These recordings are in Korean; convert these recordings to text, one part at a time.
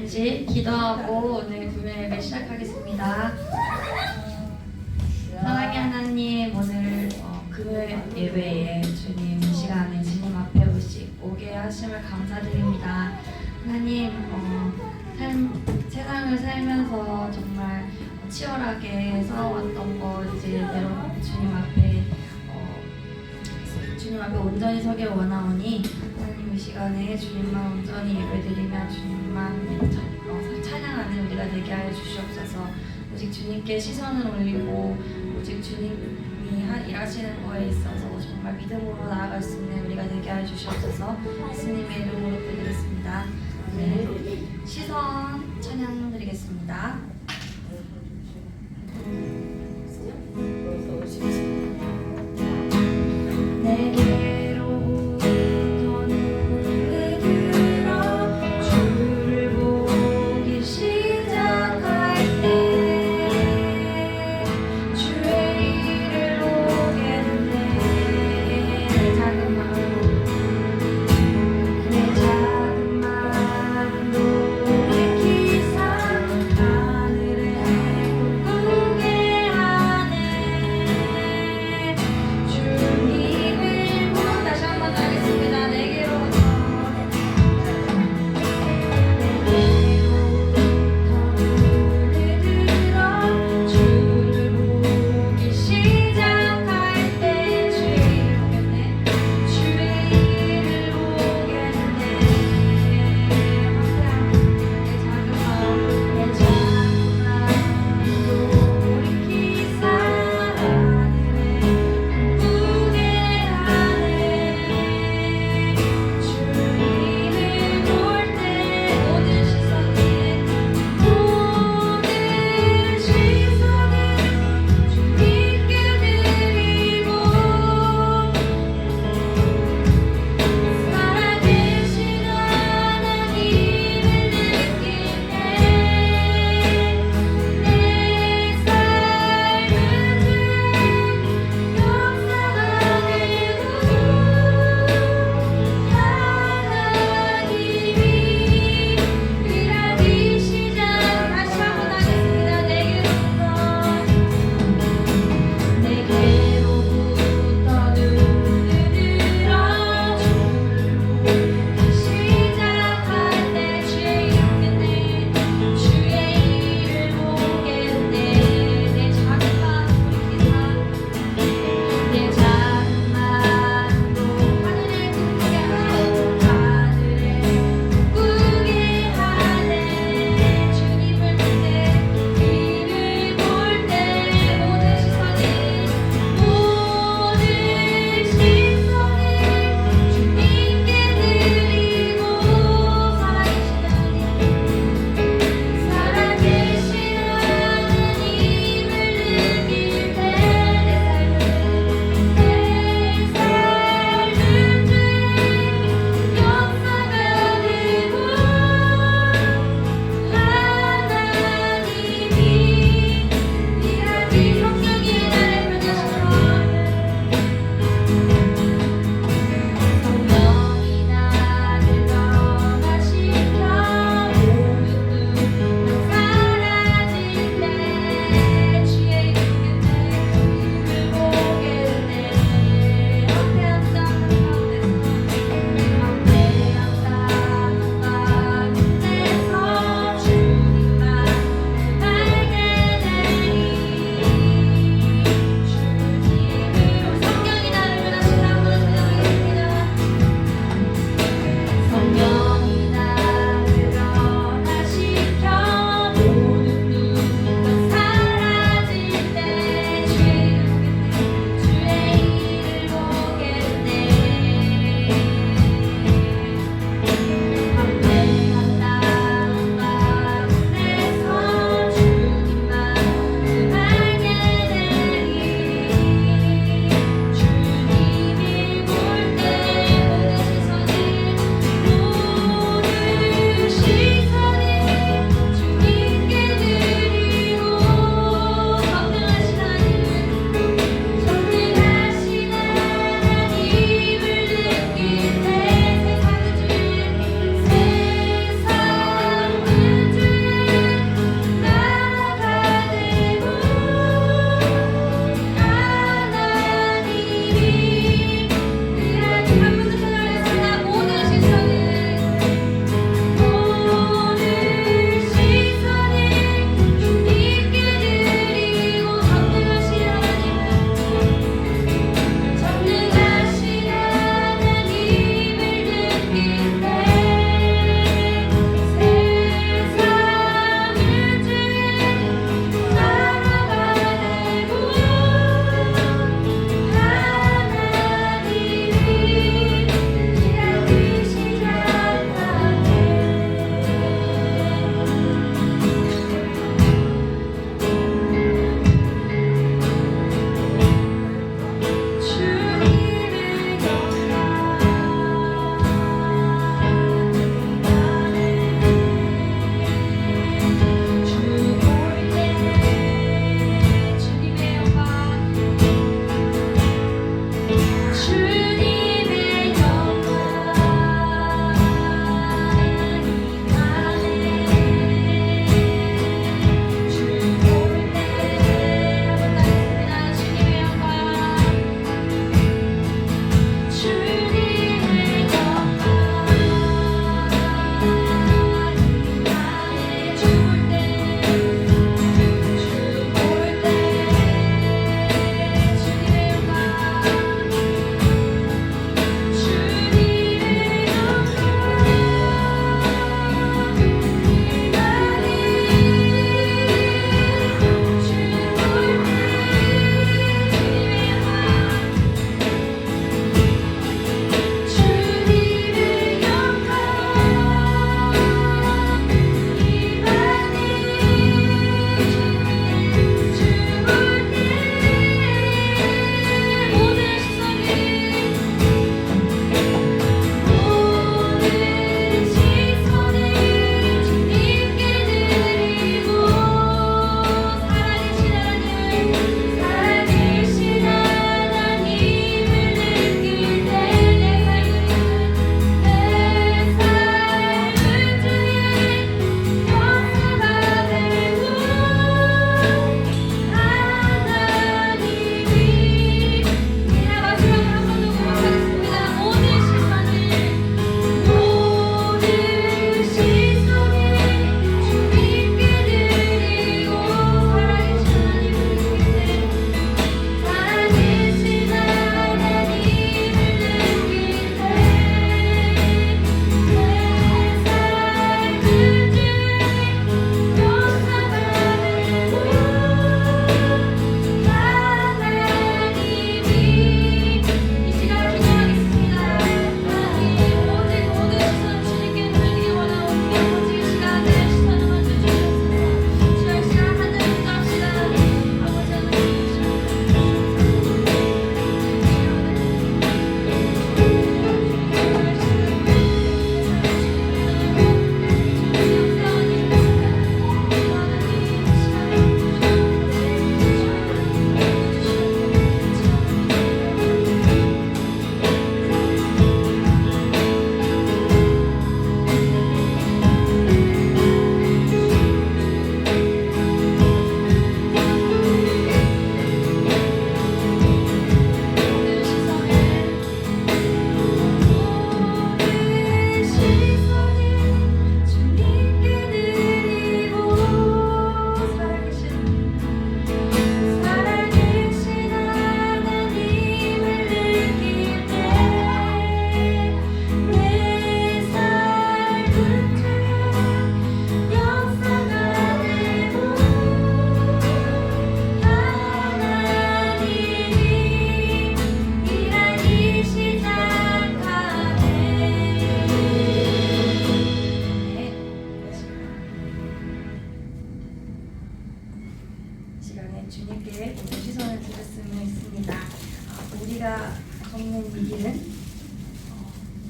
같이 기도하고 오늘 금요 예배 시작하겠습니다. 사랑의 하나님, 오늘 금요 예배에 주님 이 시간에 주님 앞에 오게 하심을 감사드립니다. 하나님, 세상을 살면서 정말 치열하게 싸워왔던 거 이제 주님 앞에 온전히 서기 원하오니 하나님 이 시간에 주님만 온전히 예배드리며 주님만 찬양하는 우리가 되게 하여 주시옵소서. 오직 주님께 시선을 올리고 오직 주님이 일하시는 거에 있어서 정말 믿음으로 나아갈 수 있는 우리가 되게 하여 주시옵소서. 예수님의 이름으로 드리겠습니다. 네, 시선 찬양 드리겠습니다. 내 작은 마음도 기상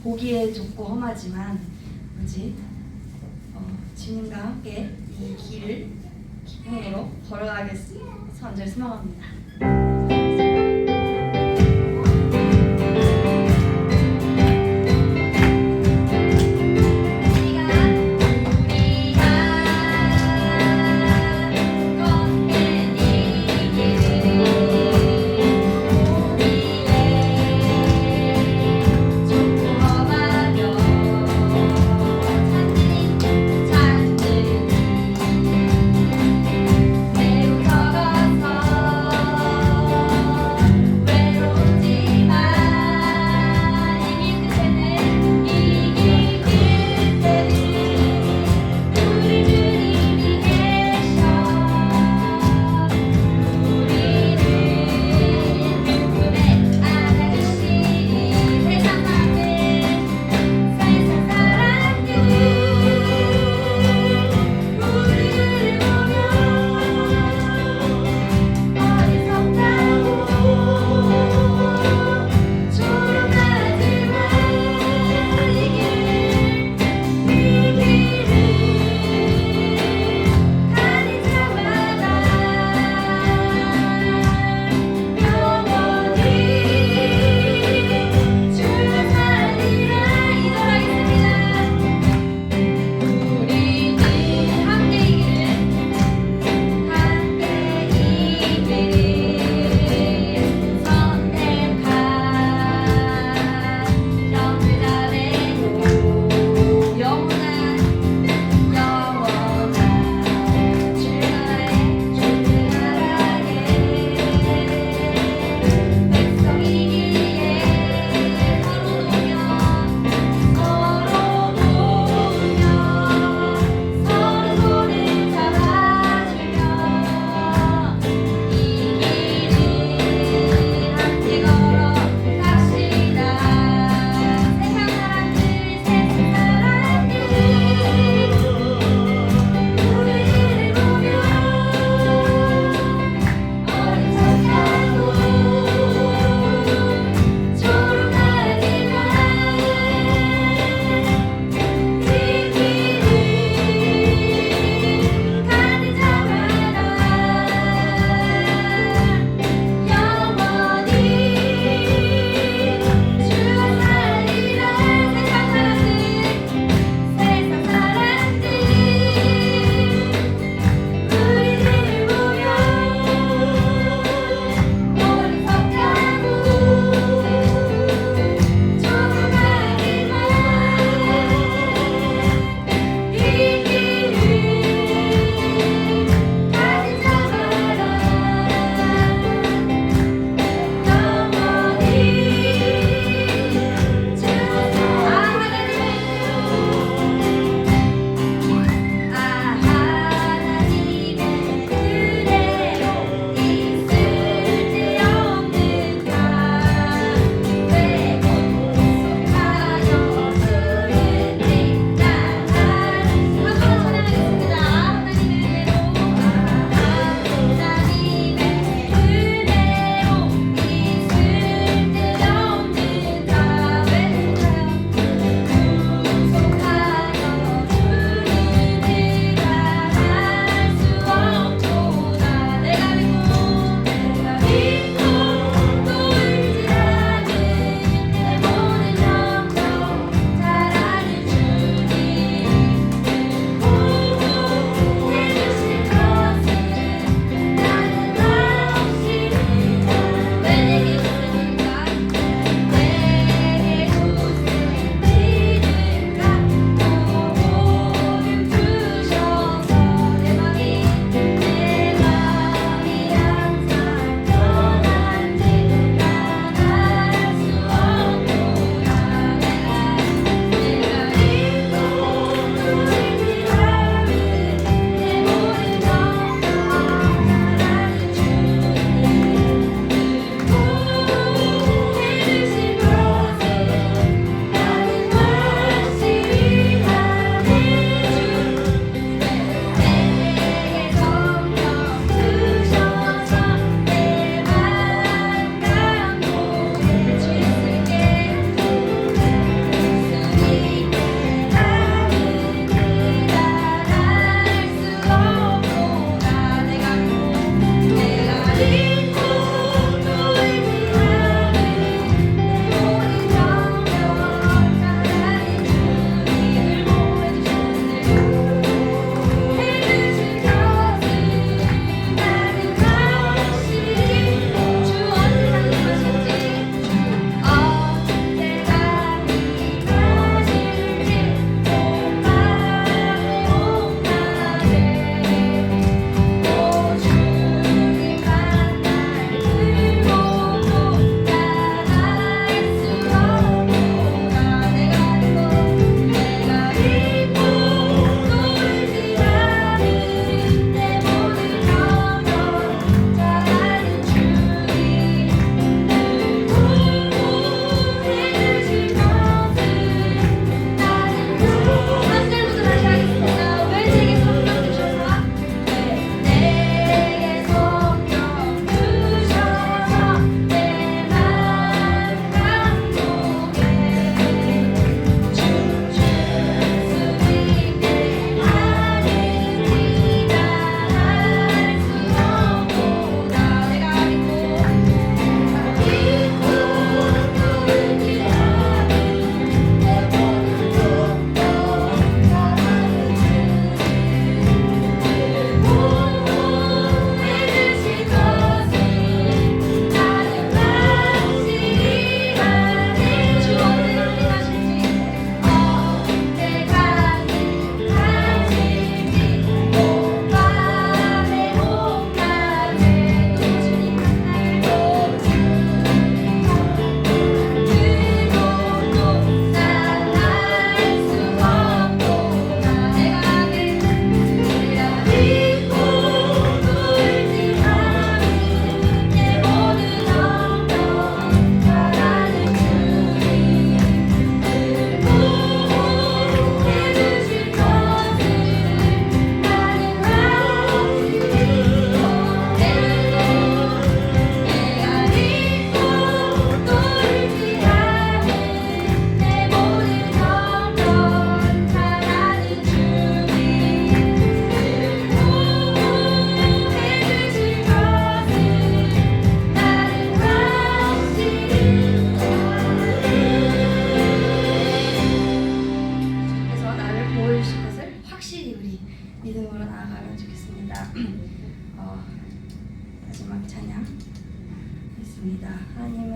보기에 좁고 험하지만 주님과 함께 이 길을 기쁨으로 걸어가겠습니다. 언제를 소망합니다. 매우 적어서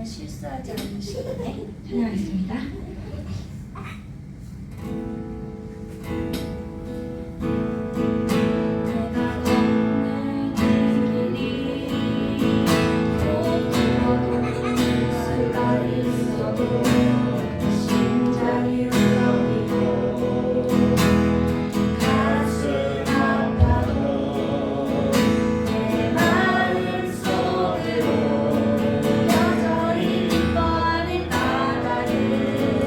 하나님을 실수하지 않는 시간에 찬양하겠습니다. 여전히 기뻐하는 나라를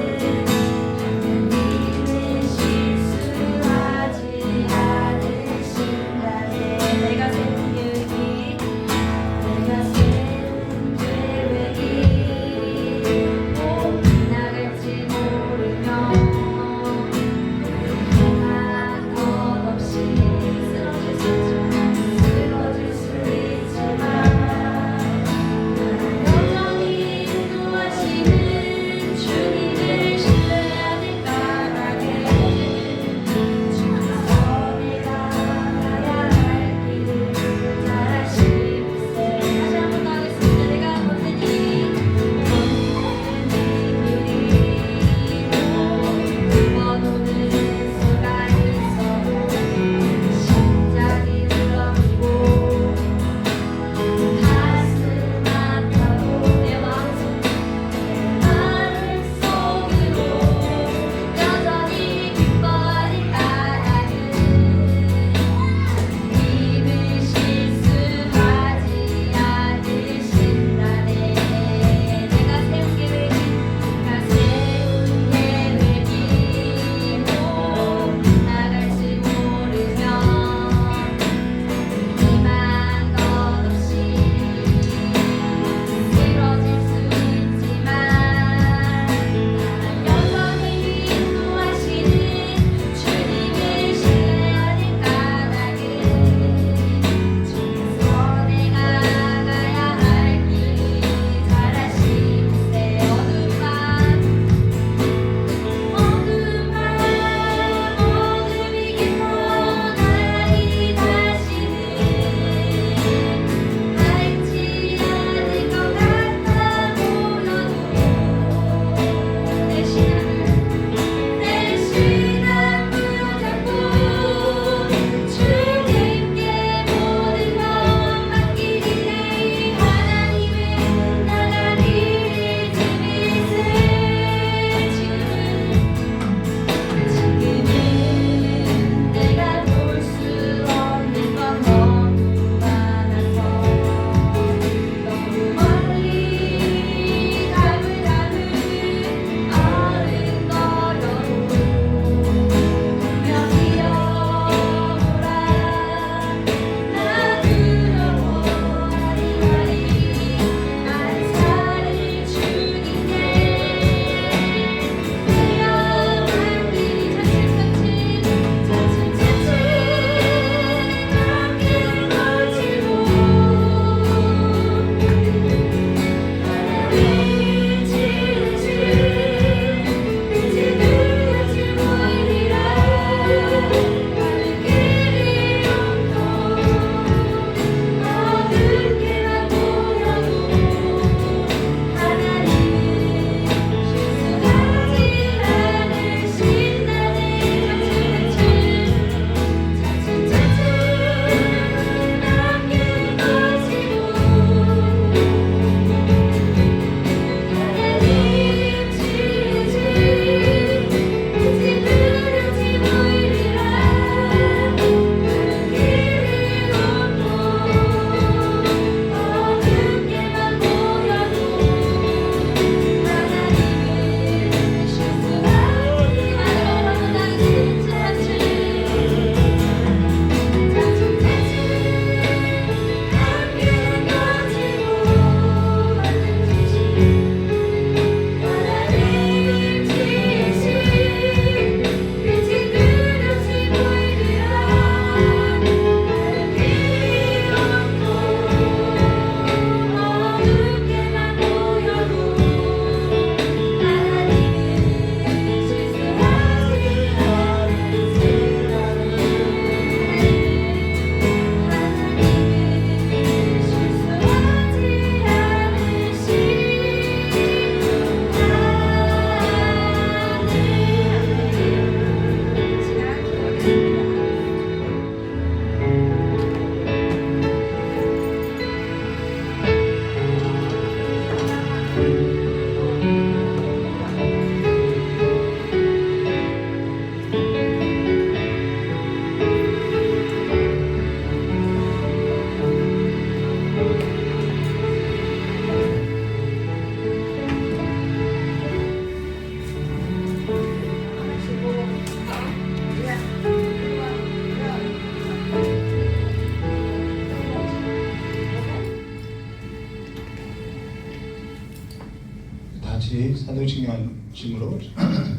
같이 사도신경심으로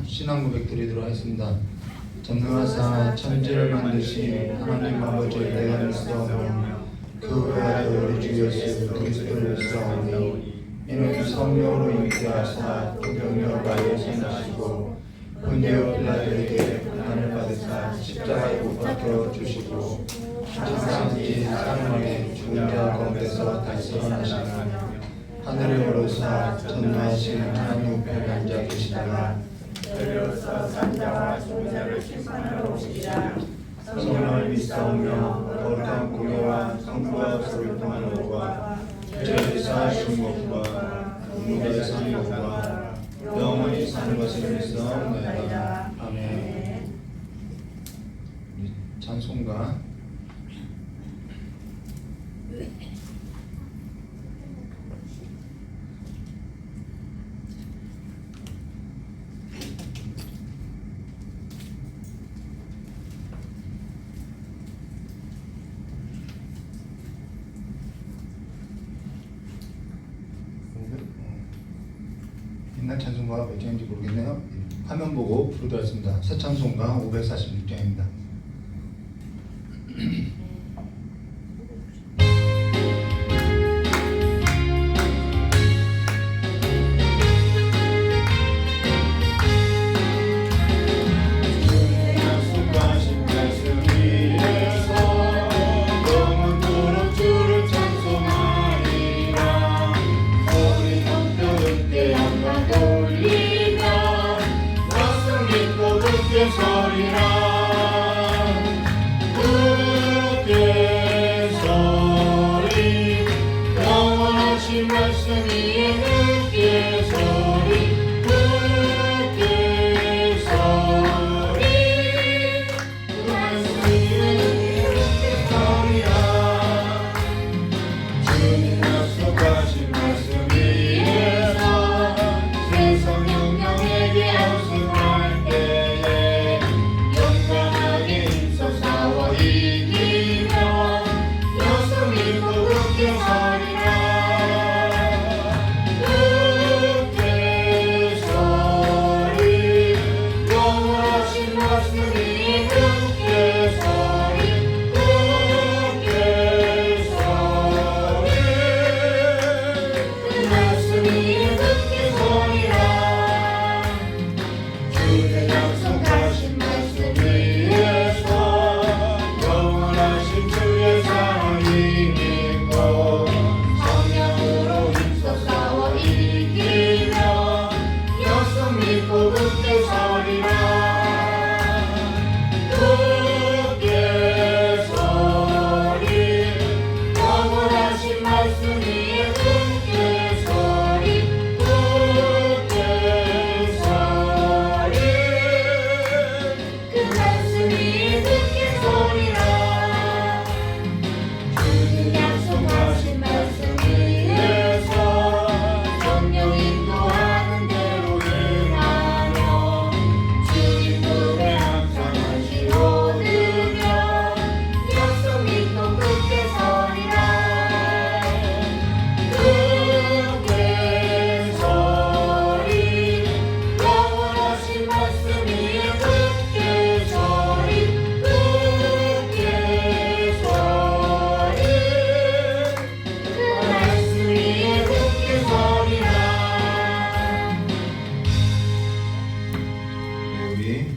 신앙 고백 드리도록 하겠습니다. 전능하사 천지를 만드신 하나님 아버지의 내가 믿사오며 그 외아들 우리 주 예수 그리스도를 믿사오니 이는 성령으로 잉태하사 동정녀 가운데서 나시고 본디오 빌라도에게 고난을 받으사 십자가에 못 박혀 주시고 장사지 사람에게 죽은 자 가운데서 다시 살아나시나 하늘에 오르사 전능하신 하나님 우편에 앉아 계시다가 내려서 산자와 중자를 심판하러 오시리라. 성령을 믿사오며 거룩한 공예와 성부와 서를 통한 옷과 죄를 사하신 것과 무대 사는 것과 영원히 사는 것을 믿사옵나이다. 아멘. 찬송가 옛날 찬송가가 몇 장인지 모르겠네요. 화면 보고 부르도록 하겠습니다. 새 찬송가 546장입니다.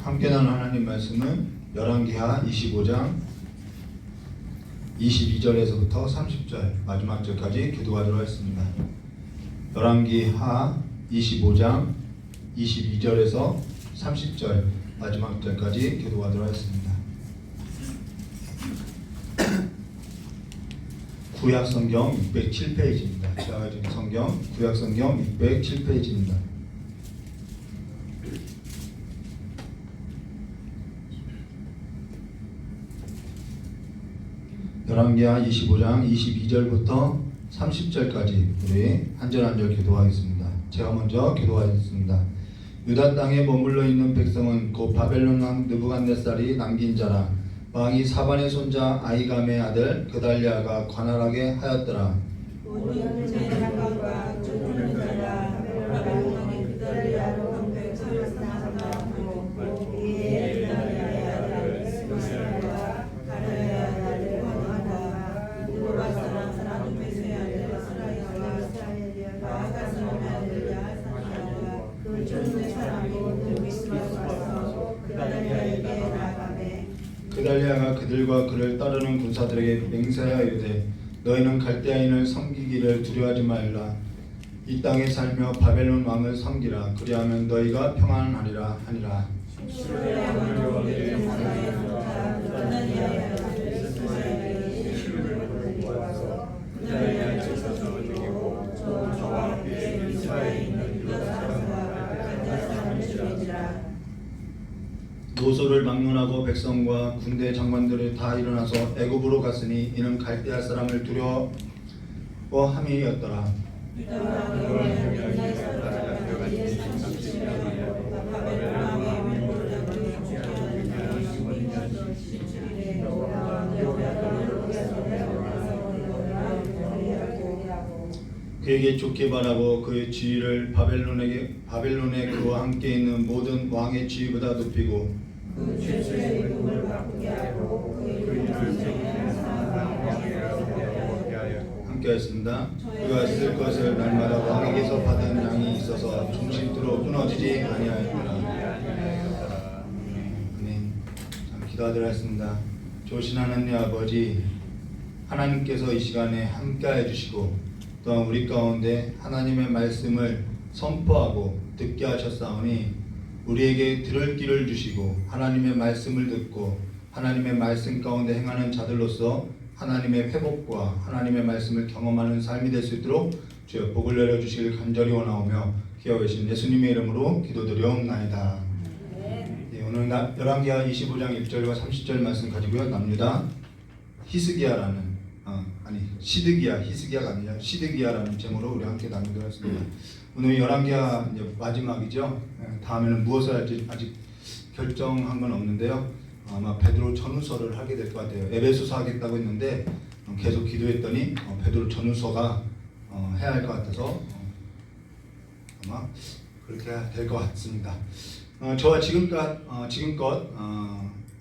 함께 나눈 하나님 말씀은 열왕기하 25장 22절에서부터 30절 마지막 절까지 기도하도록 하겠습니다. 열왕기하 25장 22절에서 30절 마지막 절까지 기도하도록 하겠습니다. 구약성경 607페이지입니다. 제가 가진 성경 구약성경 607페이지입니다. 열왕기하 25장 22절부터 30절까지 우리 한 절 한 절 기도하겠습니다. 제가 먼저 기도하겠습니다. 유다 땅에 머물러 있는 백성은 곧 바벨론 왕 느부갓네살이 남긴 자라. 왕이 사반의 손자 아히감의 아들 그달리아가 관할하게 하였더라. 모든 장관과 쫓는 자가 바벨론의 그달리아가 그들과 그를 따르는 군사들에게 맹세하여 이르되 너희는 갈대아인을 섬기기를 두려워하지 말라. 이 땅에 살며 바벨론 왕을 섬기라. 그리하면 너희가 평안하리라 하니라. 노소를 막론하고 백성과 군대 장관들이 다 일어나서 애굽으로 갔으니 이는 갈대아 사람을 두려워함이었더라. 그에게 좋게 바라고 그의 지위를 바벨론에 그와 함께 있는 모든 왕의 지위보다 높이고 함께하였습니다. 그가 쓸 것을 날마다 왕에게서 받은 양이 있어서 중심대로 끊어지지 아니하였더라. 아멘. 기도하도록하겠습니다. 좋으신 하나님 아버지, 하나님께서 이 시간에 함께해 주시고 또한 우리 가운데 하나님의 말씀을 선포하고 듣게 하셨사오니 우리에게 들을 길을 주시고 하나님의 말씀을 듣고 하나님의 말씀 가운데 행하는 자들로서 하나님의 회복과 하나님의 말씀을 경험하는 삶이 될 수 있도록 주여 복을 내려주시길 간절히 원하오며 기어 계신 예수님의 이름으로 기도드리옵나이다. 네, 오늘 열왕기하 25장 1절과 30절 말씀 가지고요. 남유다 히스기야라는 시드기야, 히스기야가 아니라 시드기야라는 제목으로 우리 함께 나누도록 하겠습니다. 오늘 열왕기하 마지막이죠. 다음에는 무엇을 할지 아직 결정한 건 없는데요. 아마 베드로 전후서를 하게 될 것 같아요. 에베소서 하겠다고 했는데 계속 기도했더니 베드로 전후서가 해야 할 것 같아서 아마 그렇게 될 것 같습니다. 저와 지금껏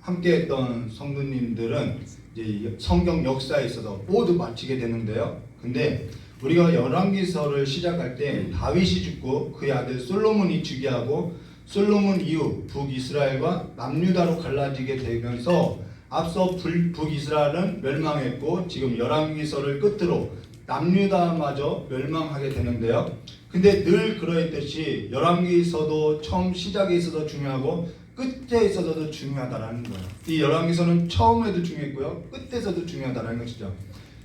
함께했던 성도님들은 이제 성경 역사에 있어서 모두 마치게 되는데요. 근데 우리가 열왕기서를 시작할 때 다윗이 죽고 그의 아들 솔로몬이 즉위하고 솔로몬 이후 북이스라엘과 남유다로 갈라지게 되면서 앞서 북이스라엘은 멸망했고 지금 열왕기서를 끝으로 남유다마저 멸망하게 되는데요. 근데 늘 그러했듯이 열왕기서도 처음 시작에 있어서 중요하고 끝에 있어서도 중요하다라는 거예요. 이 열왕기서는 처음에도 중요했고요, 끝에서도 중요하다라는 것이죠.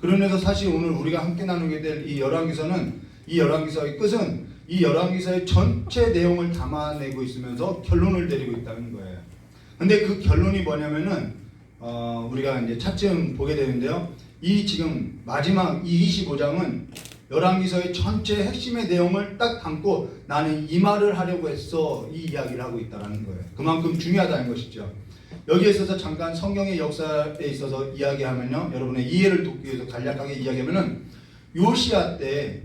그러면서 사실 오늘 우리가 함께 나누게 될 이 열왕기서는 이 열왕기서의 끝은 이 열왕기서의 전체 내용을 담아내고 있으면서 결론을 내리고 있다는 거예요. 근데 그 결론이 뭐냐면은 우리가 이제 차츰 보게 되는데요. 이 지금 마지막 이 25장은 열왕기서의 전체 핵심의 내용을 딱 담고 나는 이 말을 하려고 했어 이 이야기를 하고 있다는 거예요. 그만큼 중요하다는 것이죠. 여기에 있어서 잠깐 성경의 역사에 있어서 이야기하면요, 여러분의 이해를 돕기 위해서 간략하게 이야기하면은 요시야 때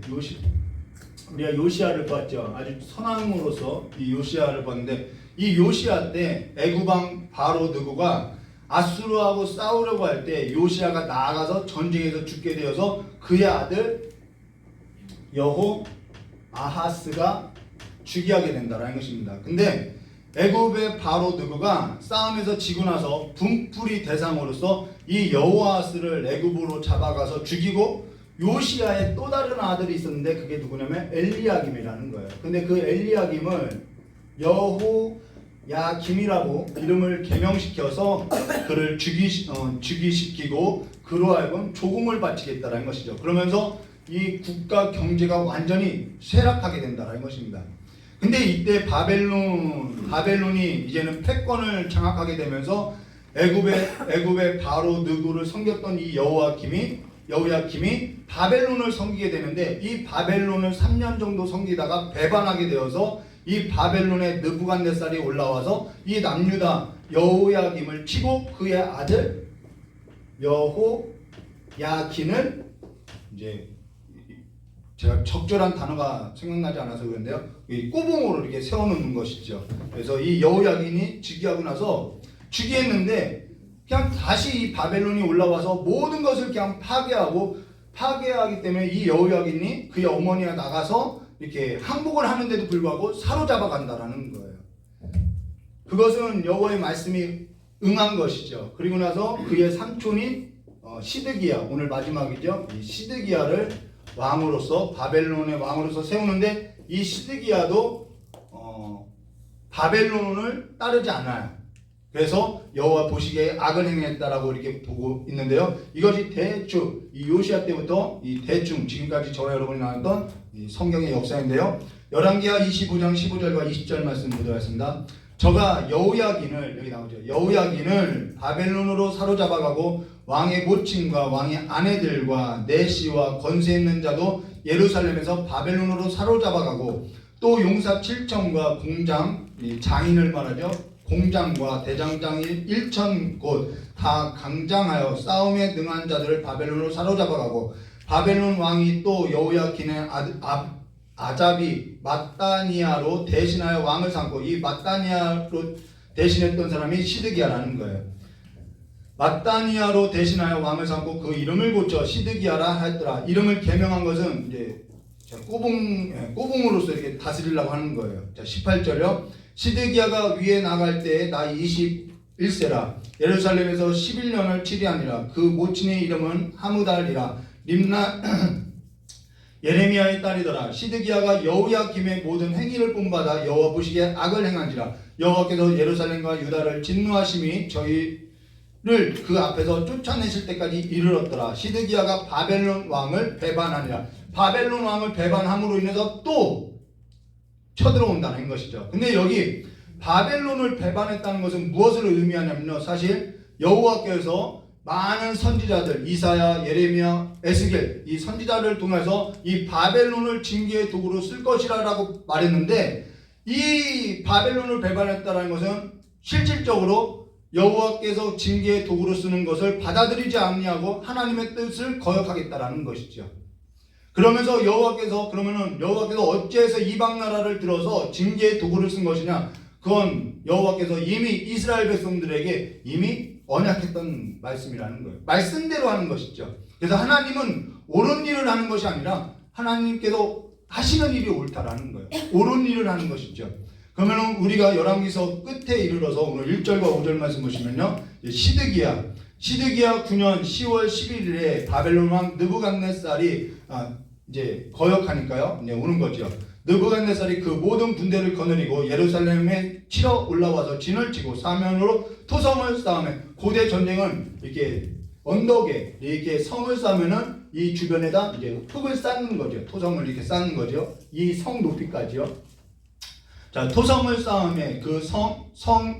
우리가 요시야를 봤죠. 아주 선왕으로서 이 요시야를 봤는데 이 요시야 때 애굽왕 바로 느고가 아수르하고 싸우려고 할 때 요시야가 나아가서 전쟁에서 죽게 되어서 그의 아들 여호 아하스가 즉위하게 된다라는 것입니다. 근데 애굽의 바로 느고가 싸움에서 지고 나서 분풀이 대상으로서 이 여호아스를 애굽으로 잡아가서 죽이고 요시야의 또 다른 아들이 있었는데 그게 누구냐면 엘리야김이라는 거예요. 근데 그 엘리야김을 여호야김이라고 이름을 개명시켜서 그를 즉위시키고 그로 하여금 조공을 바치겠다라는 것이죠. 그러면서 이 국가 경제가 완전히 쇠락하게 된다라는 것입니다. 근데 이때 바벨론이 이제는 패권을 장악하게 되면서 애굽의 바로 느고를 섬겼던 이 여호야김이 바벨론을 섬기게 되는데 이 바벨론을 3년 정도 섬기다가 배반하게 되어서 이 바벨론의 느부갓네살이 올라와서 이 남유다 여호야김을 치고 그의 아들 여호야긴을 이제 제가 적절한 단어가 생각나지 않아서 그런데요, 이 꼬봉으로 이렇게 세워놓는 것이죠. 그래서 이 여호야긴이 즉위하고 나서 즉위했는데 그냥 다시 이 바벨론이 올라와서 모든 것을 그냥 파괴하기 때문에 이 여호야긴이 그의 어머니가 나가서 이렇게 항복을 하는데도 불구하고 사로잡아 간다라는 거예요. 그것은 여호와의 말씀이 응한 것이죠. 그리고 나서 그의 삼촌인 시드기야, 오늘 마지막이죠. 이 시드기야를 왕으로서, 바벨론의 왕으로서 세우는데, 이 시드기야도 바벨론을 따르지 않아요. 그래서 여호와 보시기에 악을 행했다라고 이렇게 보고 있는데요. 이것이 대충 이 요시야 때부터 이 대충 지금까지 저와 여러분이 나왔던 이 성경의 역사인데요. 열왕기하 25장 15절과 20절 말씀 보도하겠습니다. 저가 여호야긴을, 여기 나오죠, 여호야긴을 바벨론으로 사로잡아가고 왕의 모친과 왕의 아내들과 내시와 권세 있는 자도 예루살렘에서 바벨론으로 사로잡아가고, 또 용사 7천과 공장, 장인을 말하죠, 공장과 대장장이 1천 곳 다 강장하여 싸움에 능한 자들을 바벨론으로 사로잡아가고, 바벨론 왕이 또 여호야긴의 아잡이 마따니아로 대신하여 왕을 삼고, 이 마따니아로 대신했던 사람이 시드기야라는 거예요. 마따니아로 대신하여 왕을 삼고 그 이름을 고쳐 시드기야라 했더라. 이름을 개명한 것은 이제 꼬붕으로서 이렇게 다스리려고 하는 거예요. 자, 18절이요. 시드기야가 위에 나갈 때 나이 21세라. 예루살렘에서 11년을 치리하니라. 그 모친의 이름은 하무달이라. 림나 예레미야의 딸이더라. 시드기야가 여호야김의 모든 행위를 본받아 여호와 보시기에 악을 행한지라. 여호와께서 예루살렘과 유다를 진노하심이 저희를 그 앞에서 쫓아내실 때까지 이르렀더라. 시드기야가 바벨론 왕을 배반하니라. 바벨론 왕을 배반함으로 인해서 또 쳐들어온다는 것이죠. 근데 여기 바벨론을 배반했다는 것은 무엇을 의미하냐면요, 사실 여호와께서 많은 선지자들, 이사야, 예레미야, 에스겔, 이 선지자를 통해서 이 바벨론을 징계의 도구로 쓸 것이라고 말했는데, 이 바벨론을 배반했다는 것은 실질적으로 여호와께서 징계의 도구로 쓰는 것을 받아들이지 아니하고 하나님의 뜻을 거역하겠다라는 것이죠. 그러면서 여호와께서 어찌해서 이방 나라를 들어서 징계의 도구를 쓴 것이냐? 그건 여호와께서 이미 이스라엘 백성들에게 이미 언약했던 말씀이라는 거예요. 말씀대로 하는 것이죠. 그래서 하나님은 옳은 일을 하는 것이 아니라 하나님께서 하시는 일이 옳다라는 거예요. 옳은 일을 하는 것이죠. 그러면 우리가 열왕기서 끝에 이르러서 오늘 1절과 5절 말씀 보시면요, 시드기야 9년 10월 11일에 바벨론 왕 느부갓네살이 이제 거역하니까요, 이제 오는 거죠. 느부갓네살이 그 모든 군대를 거느리고 예루살렘에 치러 올라와서 진을 치고 사면으로 토성을 쌓으며, 고대 전쟁은 이렇게 언덕에 이렇게 성을 쌓으면은 이 주변에다 이제 흙을 쌓는 거죠. 토성을 이렇게 쌓는 거죠. 이 성 높이까지요. 자, 토성을 쌓으며 그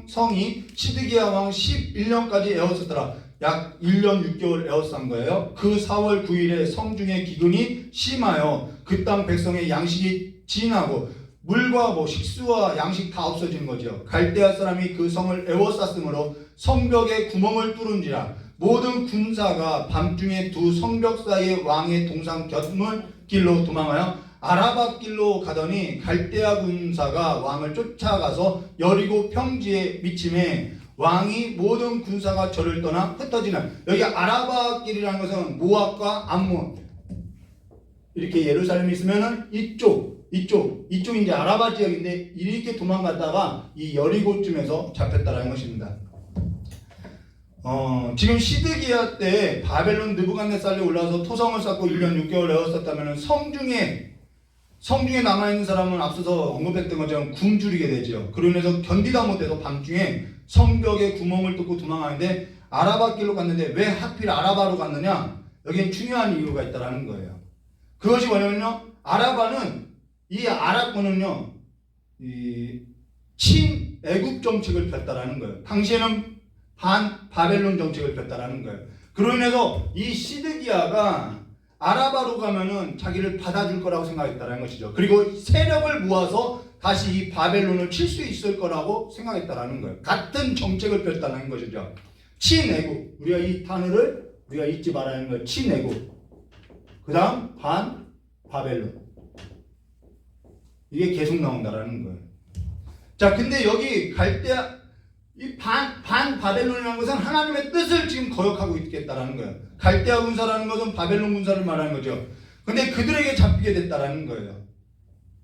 성이 시드기야 왕 11년까지 에워쌌더라. 약 1년 6개월 에워싼 거예요. 그 4월 9일에 성중의 기근이 심하여 그 땅 백성의 양식이 진하고 물과 식수와 양식 다 없어진 거죠. 갈대아 사람이 그 성을 에워쌌으므로 성벽에 구멍을 뚫은지라. 모든 군사가 밤중에 두 성벽 사이에 왕의 동상 견물 길로 도망하여 아라바 길로 가더니 갈대아 군사가 왕을 쫓아가서 여리고 평지에 미침에 왕이 모든 군사가 저를 떠나 흩어지는, 여기 아라바 길이라는 것은 모압과 암몬, 이렇게 예루살렘이 있으면은 이쪽 이제 아라바 지역인데 이렇게 도망갔다가 이 여리고쯤에서 잡혔다라는 것입니다. 지금 시드기야 때 바벨론 느부갓네살이 올라와서 토성을 쌓고 1년 6개월 에워쌌다면 성중에 남아있는 사람은 앞서서 언급했던 것처럼 굶주리게 되죠. 그로 인해서 견디다 못해서 밤중에 성벽에 구멍을 뚫고 도망하는데 아라바 길로 갔는데 왜 하필 아라바로 갔느냐? 여기에 중요한 이유가 있다는 거예요. 그것이 뭐냐면요, 이 아랍군은요, 이 친애굽 정책을 폈다라는 거예요. 당시에는 바벨론 정책을 폈다라는 거예요. 그로 인해서 이 시드기야가 아라바로 가면은 자기를 받아줄 거라고 생각했다는 것이죠. 그리고 세력을 모아서 다시 이 바벨론을 칠 수 있을 거라고 생각했다는 거예요. 같은 정책을 폈다는 것이죠. 친애굽, 우리가 이 단어를 우리가 잊지 말아야 하는 거예요. 친애굽, 그 다음 바벨론, 이게 계속 나온다라는 거예요. 자, 근데 여기 갈대아 이 바벨론이라는 것은 하나님의 뜻을 지금 거역하고 있겠다라는 거예요. 갈대아 군사라는 것은 바벨론 군사를 말하는 거죠. 근데 그들에게 잡히게 됐다라는 거예요.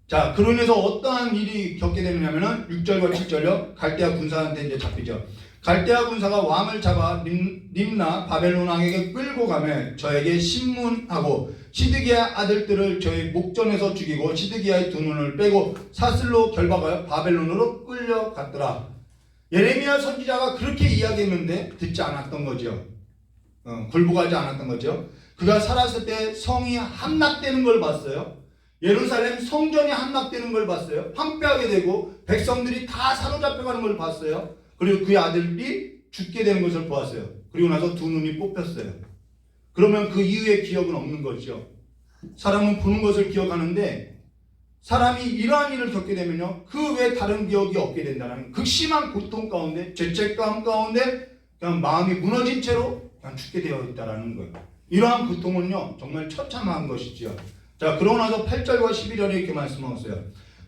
자, 그로 인해서 어떠한 일이 겪게 되느냐면은 6절과 7절요. 갈대아 군사한테 이제 잡히죠. 갈대아 군사가 왕을 잡아 림나 바벨론 왕에게 끌고 가며 저에게 신문하고 시드기야 아들들을 저희 목전에서 죽이고 시드기야의 두 눈을 빼고 사슬로 결박하여 바벨론으로 끌려갔더라. 예레미야 선지자가 그렇게 이야기했는데 듣지 않았던 거죠. 굴복하지 않았던 거죠. 그가 살았을 때 성이 함락되는 걸 봤어요. 예루살렘 성전이 함락되는 걸 봤어요. 황폐하게 되고 백성들이 다 사로잡혀가는 걸 봤어요. 그리고 그의 아들이 죽게 되는 것을 보았어요. 그리고 나서 두 눈이 뽑혔어요. 그러면 그 이후의 기억은 없는 거죠. 사람은 보는 것을 기억하는데 사람이 이러한 일을 겪게 되면요, 그 외 다른 기억이 없게 된다는 극심한 고통 가운데, 죄책감 가운데 그냥 마음이 무너진 채로 그냥 죽게 되어 있다는 거예요. 이러한 고통은요 정말 처참한 것이죠. 자, 그러고 나서 8절과 12절에 이렇게 말씀하셨어요.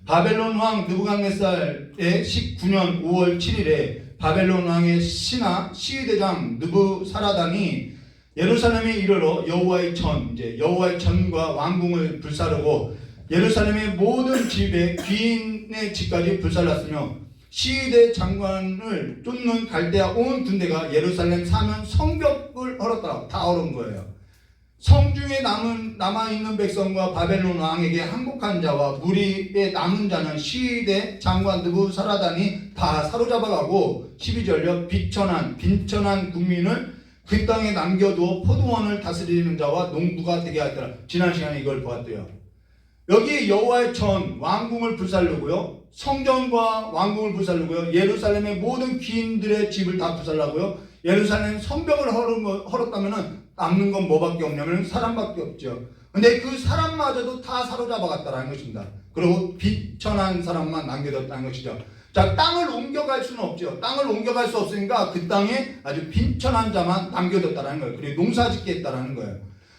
바벨론 왕 느부갓네살의 19년 5월 7일에 바벨론 왕의 신하 시위대장 느부사라단이 예루살렘에 이르러 여호와의 전과 왕궁을 불사르고 예루살렘의 모든 집에 귀인의 집까지 불살랐으며 시위대 장관을 쫓는 갈대아 온 군대가 예루살렘 사면 성벽을 헐었다. 다 헐은 거예요. 성중에 남아있는 백성과 바벨론 왕에게 항복한 자와 무리에 남은 자는 시위대 장관 느부사라단이 다 사로잡아가고 12절요 빈천한 국민을 그 땅에 남겨두어 포도원을 다스리는 자와 농부가 되게 하더라. 지난 시간에 이걸 보았대요. 여기 여호와의 전 왕궁을 불살르고요, 성전과 왕궁을 불살르고요, 예루살렘의 모든 귀인들의 집을 다 불살라고요. 예루살렘 성벽을 헐었다면은 남는 건 뭐밖에 없냐면 사람밖에 없죠. 근데 그 사람마저도 다 사로잡아갔다라는 것입니다. 그리고 비천한 사람만 남겨뒀다는 것이죠. 자, 땅을 옮겨갈 수는 없죠. 땅을 옮겨갈 수 없으니까 그 땅에 아주 빈천한 자만 남겨뒀다라는 거예요. 그리고 농사짓게 했다라는 거예요.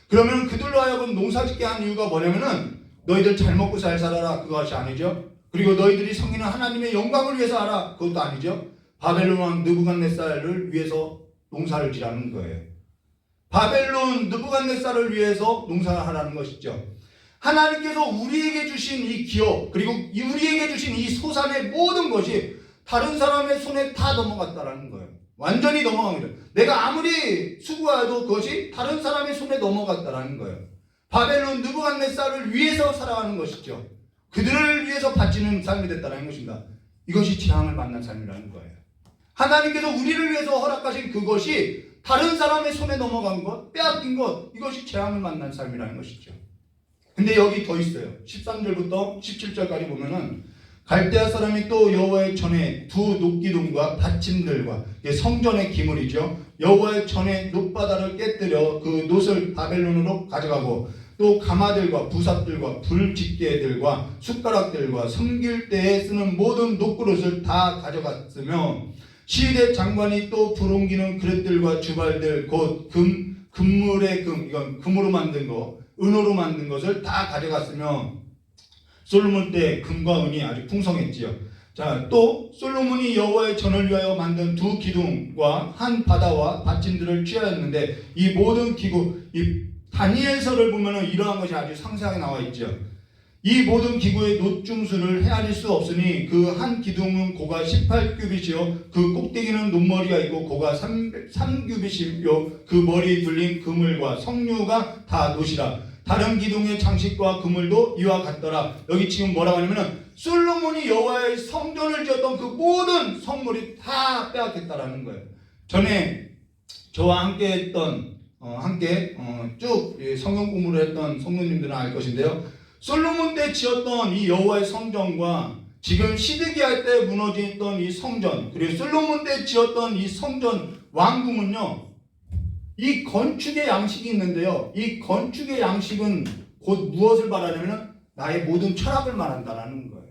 그러면 그들로 하여금 농사짓게 한 이유가 뭐냐면은 너희들 잘 먹고 잘 살아라, 그것이 아니죠. 그리고 너희들이 섬기는 하나님의 영광을 위해서 하라, 그것도 아니죠. 바벨론 왕 느부갓네살을 위해서 농사를 지라는 거예요. 바벨론 느부갓네살을 위해서 농사를 하라는 것이죠. 하나님께서 우리에게 주신 이 기업, 그리고 우리에게 주신 이 소산의 모든 것이 다른 사람의 손에 다 넘어갔다라는 거예요. 완전히 넘어간 거죠. 내가 아무리 수고해도 그것이 다른 사람의 손에 넘어갔다라는 거예요. 바벨론 느부갓네살을 위해서 살아가는 것이죠. 그들을 위해서 바치는 삶이 됐다는 것입니다. 이것이 재앙을 만난 삶이라는 거예요. 하나님께서 우리를 위해서 허락하신 그것이 다른 사람의 손에 넘어간 것, 빼앗긴 것, 이것이 재앙을 만난 삶이라는 것이죠. 근데 여기 더 있어요. 13절부터 17절까지 보면은 갈대아 사람이 또 여호와의 전에 두 녹기둥과 받침들과 성전의 기물이죠. 여호와의 전에 놋바다를 깨뜨려 그 놋을 바벨론으로 가져가고 또 가마들과 부삽들과 불집게들과 숟가락들과 섬길 때에 쓰는 모든 놋그릇을 다 가져갔으며 시위대 장관이 또 불옮기는 그릇들과 주발들 곧 금물의 이건 금으로 만든 거, 은으로 만든 것을 다 가져갔으며 솔로몬 때 금과 은이 아주 풍성했지요. 자, 또 솔로몬이 여호와의 전을 위하여 만든 두 기둥과 한 바다와 받침들을 취하였는데 이 모든 기구, 이 다니엘서를 보면은 이러한 것이 아주 상세하게 나와 있죠. 이 모든 기구의 놋중수를 헤아릴 수 없으니 그 한 기둥은 고가 18규빗이요 그 꼭대기는 놋머리가 있고 고가 3규빗이요 그 머리에 둘린 그물과 석류가 다 놋이라. 다른 기둥의 장식과 그물도 이와 같더라. 여기 지금 뭐라고 하냐면은 솔로몬이 여호와의 성전을 지었던 그 모든 성물이 다 빼앗겼다라는 거예요. 전에 저와 함께 했던 쭉 성경 공부를 했던 성도님들은 알 것인데요. 솔로몬 때 지었던 이 여호와의 성전과 지금 시드기야 때 무너졌던 이 성전, 그리고 솔로몬 때 지었던 이 성전 왕궁은요, 이 건축의 양식이 있는데요. 이 건축의 양식은 곧 무엇을 말하냐면 나의 모든 철학을 말한다라는 거예요.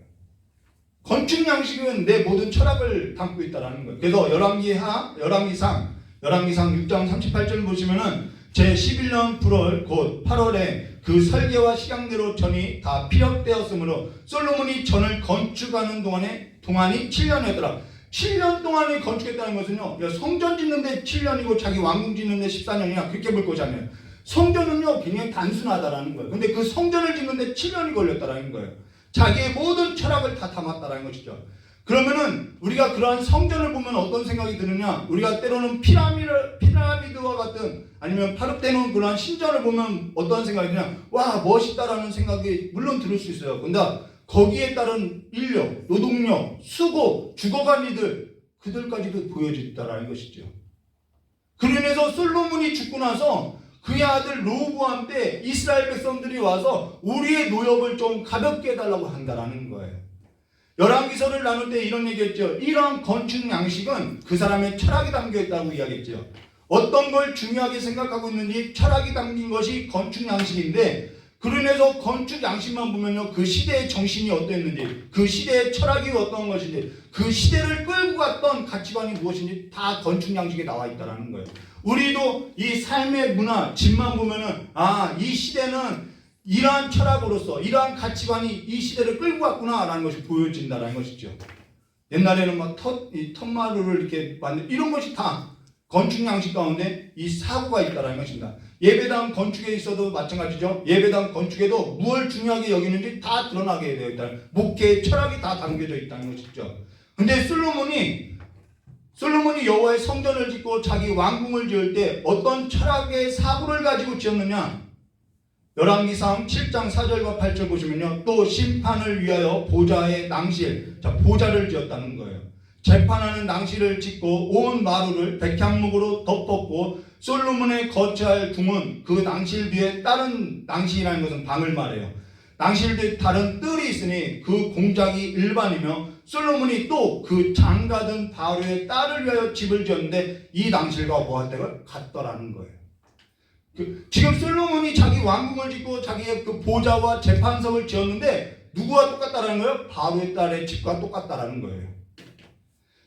건축 양식은 내 모든 철학을 담고 있다라는 거예요. 그래서 열왕기상 6장 38절 보시면은 제 11년 8월 곧 8월에 그 설계와 시간대로 전이 다 피력되었으므로 솔로몬이 전을 건축하는 동안이 7년이었더라. 7년 동안에 건축했다는 것은요, 성전 짓는데 7년이고 자기 왕궁 짓는데 14년이야 그렇게 볼 것이 아니에요. 성전은요 굉장히 단순하다라는 거예요. 근데 그 성전을 짓는데 7년이 걸렸다라는 거예요. 자기의 모든 철학을 다 담았다라는 것이죠. 그러면은 우리가 그러한 성전을 보면 어떤 생각이 드느냐? 우리가 때로는 피라미드와 같은 아니면 파르테논 그러한 신전을 보면 어떤 생각이 드냐? 와, 멋있다라는 생각이 물론 들을 수 있어요. 근데 거기에 따른 인력, 노동력, 수고, 죽어간 이들 그들까지도 보여졌다라는 것이죠. 그로 인해서 솔로몬이 죽고 나서 그의 아들 로보암 때 이스라엘 백성들이 와서 우리의 노역을 좀 가볍게 해달라고 한다라는 거예요. 열왕기서를 나눌 때 이런 얘기했죠. 이러한 건축 양식은 그 사람의 철학이 담겨 있다고 이야기했죠. 어떤 걸 중요하게 생각하고 있는지 철학이 담긴 것이 건축 양식인데, 그로 인해서 건축 양식만 보면요, 그 시대의 정신이 어땠는지, 그 시대의 철학이 어떤 것인지, 그 시대를 끌고 갔던 가치관이 무엇인지 다 건축 양식에 나와 있다는 거예요. 우리도 이 삶의 문화, 집만 보면은 이 시대는 이러한 철학으로서 이러한 가치관이 이 시대를 끌고 갔구나라는 것이 보여진다는 것이죠. 옛날에는 막 텄마루를 이렇게 만든 이런 것이 다 건축 양식 가운데 이 사고가 있다는 것입니다. 예배당 건축에 있어도 마찬가지죠. 예배당 건축에도 무엇을 중요하게 여기는지 다 드러나게 되어 있다. 목회의 철학이 다 담겨져 있다는 것이죠. 근데 솔로몬이 여호와의 성전을 짓고 자기 왕궁을 지을 때 어떤 철학의 사고를 가지고 지었느냐? 열왕기상 7장 4절과 8절 보시면요, 또 심판을 위하여 보좌의 낭실, 보좌를 지었다는 거예요. 재판하는 낭실을 짓고 온 마루를 백향목으로 덮었고, 솔로몬의 거처할 궁은 그 낭실 뒤에 다른 낭실이라는 것은 방을 말해요. 낭실 뒤에 다른 뜰이 있으니 그 공작이 일반이며, 솔로몬이 또 그 장가든 바로의 딸을 위하여 집을 지었는데 이 낭실과 뭐할 때가 같더라는 거예요. 지금 솔로몬이 자기 왕궁을 짓고 자기의 그 보좌와 재판석을 지었는데 누구와 똑같다라는 거예요? 바로의 딸의 집과 똑같다라는 거예요.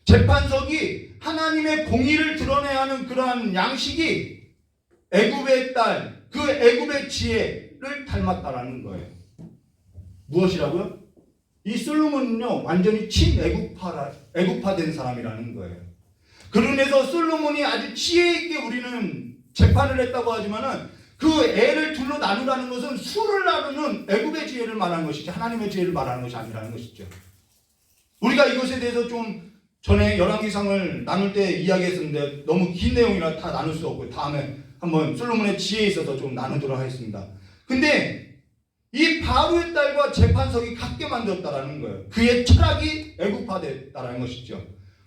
재판석이 하나님의 공의를 드러내야 하는 그러한 양식이 애굽의 딸, 그 애굽의 지혜를 닮았다라는 거예요. 무엇이라고요? 이 솔로몬은요, 완전히 친애굽화된 사람이라는 거예요. 그로 인해서 솔로몬이 아주 지혜 있게 우리는 재판을 했다고 하지만은 그 애를 둘로 나누라는 것은 수를 나누는 애굽의 지혜를 말하는 것이지 하나님의 지혜를 말하는 것이 아니라는 것이죠. 우리가 이것에 대해서 좀 전에 열왕기상을 나눌 때 이야기했었는데 너무 긴 내용이라 다 나눌 수 없고 다음에 한번 솔로몬의 지혜에 있어서 좀 나누도록 하겠습니다. 근데 이 바로의 딸과 재판석이 같게 만들었다라는 거예요. 그의 철학이 애굽화됐다라는 것이죠.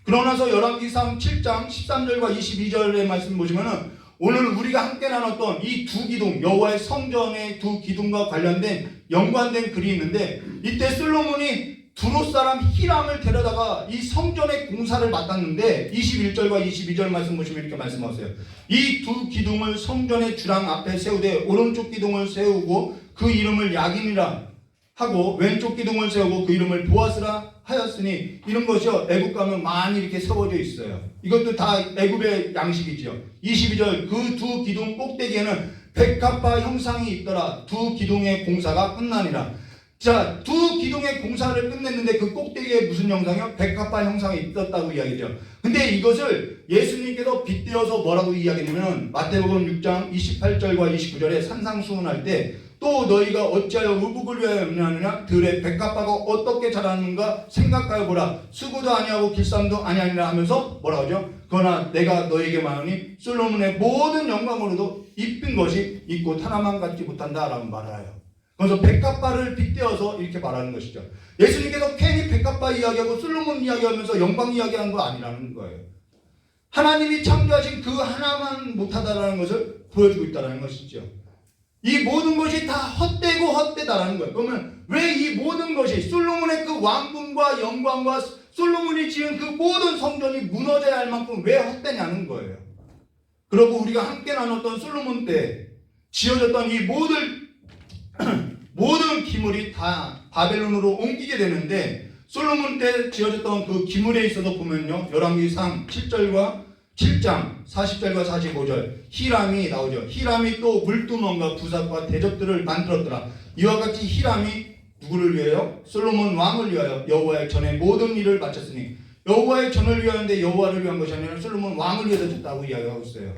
그러나서 열왕기상 7장 13절과 22절의 말씀 보시면은 오늘 우리가 함께 나눴던 이 두 기둥, 여호와의 성전의 두 기둥과 관련된 연관된 글이 있는데, 이때 솔로몬이 두로 사람 히람을 데려다가 이 성전의 공사를 맡았는데 21절과 22절 말씀 보시면 이렇게 말씀하세요. 이 두 기둥을 성전의 주랑 앞에 세우되 오른쪽 기둥을 세우고 그 이름을 야긴이라 하고 왼쪽 기둥을 세우고 그 이름을 보아스라 하였으니, 이런 것이요 애굽 가면 많이 이렇게 세워져 있어요. 이것도 다 애굽의 양식이죠. 22절 그 두 기둥 꼭대기에는 백합화 형상이 있더라. 두 기둥의 공사가 끝나니라. 자, 두 기둥의 공사를 끝냈는데 그 꼭대기에 무슨 형상이요? 백합화 형상이 있었다고 이야기죠. 근데 이것을 예수님께서 빗대어서 뭐라고 이야기했냐면 마태복음 6장 28절과 29절에 산상수훈할 때 또 너희가 어찌하여 의복을 위하여 염려하느냐? 들의 백합화가 어떻게 자라는가 생각하여 보라. 수고도 아니하고 길쌈도 아니하니라 하면서 뭐라 하죠? 그러나 내가 너에게 말하니 솔로몬의 모든 영광으로도 이쁜 것이 있고 하나만 갖지 못한다라고 말하여. 그래서 백합화를 빗대어서 이렇게 말하는 것이죠. 예수님께서 괜히 백합화 이야기하고 솔로몬 이야기하면서 영광 이야기하는 거 아니라는 거예요. 하나님이 창조하신 그 하나만 못하다라는 것을 보여주고 있다는 것이죠. 이 모든 것이 다 헛되고 헛되다라는 거예요. 그러면 왜 이 모든 것이 솔로몬의 그 왕궁과 영광과 솔로몬이 지은 그 모든 성전이 무너져야 할 만큼 왜 헛되냐는 거예요. 그리고 우리가 함께 나눴던 솔로몬 때 지어졌던 이 모든 기물이 다 바벨론으로 옮기게 되는데, 솔로몬 때 지어졌던 그 기물에 있어서 보면요, 열왕기상 7장 40절과 45절 히람이 나오죠. 히람이 또 물두멍과 부삭과 대접들을 만들었더라. 이와 같이 히람이 누구를 위하여? 솔로몬 왕을 위하여 여호와의 전에 모든 일을 바쳤으니, 여호와의 전을 위하는데 여호와를 위한 것이 아니라 솔로몬 왕을 위해서 졌다고 이야기하고 있어요.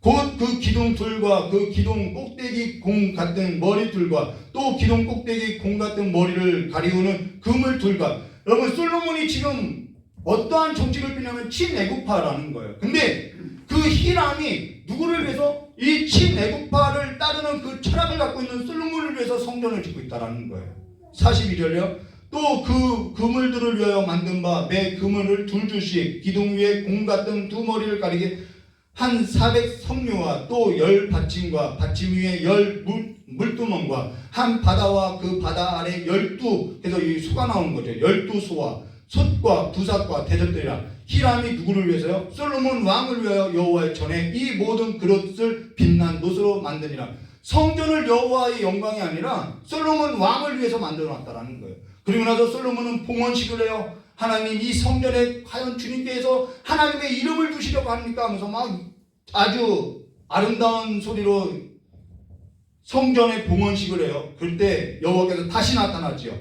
곧 그 기둥들과 그 기둥 꼭대기 공 같은 머리들과 또 기둥 꼭대기 공 같은 머리를 가리우는 그물들과. 여러분, 솔로몬이 지금 어떠한 정책을 피냐면 친애국파라는 거예요. 근데 그 히람이 누구를 위해서? 이 친애국파를 따르는 그 철학을 갖고 있는 솔로몬을 위해서 성전을 짓고 있다라는 거예요. 42절요. 또 그 그물들을 위하여 만든 바 매 그물을 2줄씩 기둥 위에 공 같은 두 머리를 가리게 한 400 석류와 또 10 받침과 받침 위에 10 물두멍과 한 바다와 그 바다 아래 12, 그래서 이 소가 나오는 거죠. 12소와 솥과 부삭과 대접들이라. 히람이 누구를 위해서요? 솔로몬 왕을 위하여 여호와의 전에 이 모든 그릇을 빛난 놋으로 만드니라. 성전을 여호와의 영광이 아니라 솔로몬 왕을 위해서 만들어 놨다라는 거예요. 그리고 나서 솔로몬은 봉헌식을 해요. 하나님, 이 성전에 과연 주님께서 하나님의 이름을 두시려고 합니까? 하면서 막 아주 아름다운 소리로 성전에 봉헌식을 해요. 그때 여호와께서 다시 나타났지요.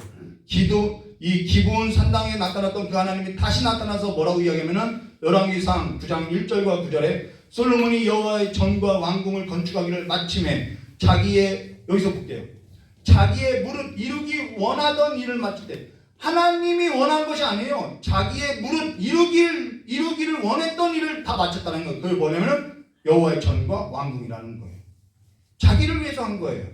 이 기브온 산당에 나타났던 그 하나님이 다시 나타나서 뭐라고 이야기하면은 열왕기상 9장 1절과 9절에 솔로몬이 여호와의 전과 왕궁을 건축하기를 마침에 자기의, 여기서 볼게요, 자기의 무릇 이루기 원하던 일을 마칠 때, 하나님이 원한 것이 아니에요. 자기의 무릇 이루기를 원했던 일을 다 마쳤다는 거예요. 그게 뭐냐면은 여호와의 전과 왕궁이라는 거예요. 자기를 위해서 한 거예요.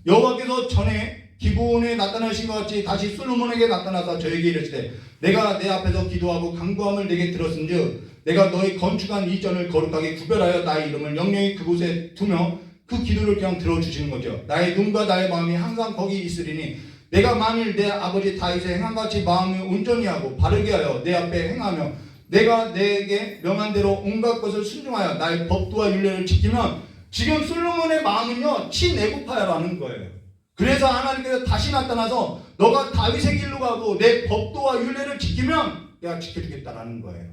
여호와께서 전에 기브온에 나타나신 것 같이 다시 솔로몬에게 나타나서 저에게 이르시되 내가 내 앞에서 기도하고 간구함을 내게 들었은즉 내가 너희 건축한 이 전을 거룩하게 구별하여 나의 이름을 영영히 그곳에 두며 그 기도를 그냥 들어주시는 거죠. 나의 눈과 나의 마음이 항상 거기 있으리니 내가 만일 내 아버지 다윗의 행함같이 마음을 온전히 하고 바르게 하여 내 앞에 행하며 내가 내게 명한 대로 온갖 것을 순종하여 나의 법도와 율례를 지키면, 지금 솔로몬의 마음은요 친애국파야라는 거예요. 그래서 하나님께서 다시 나타나서 너가 다윗의 길로 가고 내 법도와 율례를 지키면 내가 지켜주겠다라는 거예요.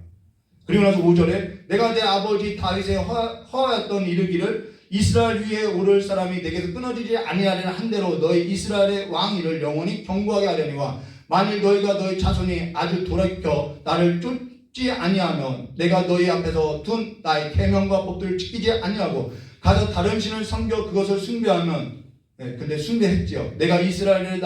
그리고 나서 5절에 내가 내 아버지 다윗의 허하였던 이르기를 이스라엘 위에 오를 사람이 내게서 끊어지지 아니하리라 한 대로 너희 이스라엘의 왕위를 영원히 경고하게 하려니와 만일 너희가 너희 자손이 아주 돌이켜 나를 쫓지 아니하면 내가 너희 앞에서 둔 나의 계명과 법도를 지키지 아니하고 가서 다른 신을 섬겨 그것을 숭배하면, 근데 숭배했지요. 내가 이스라엘을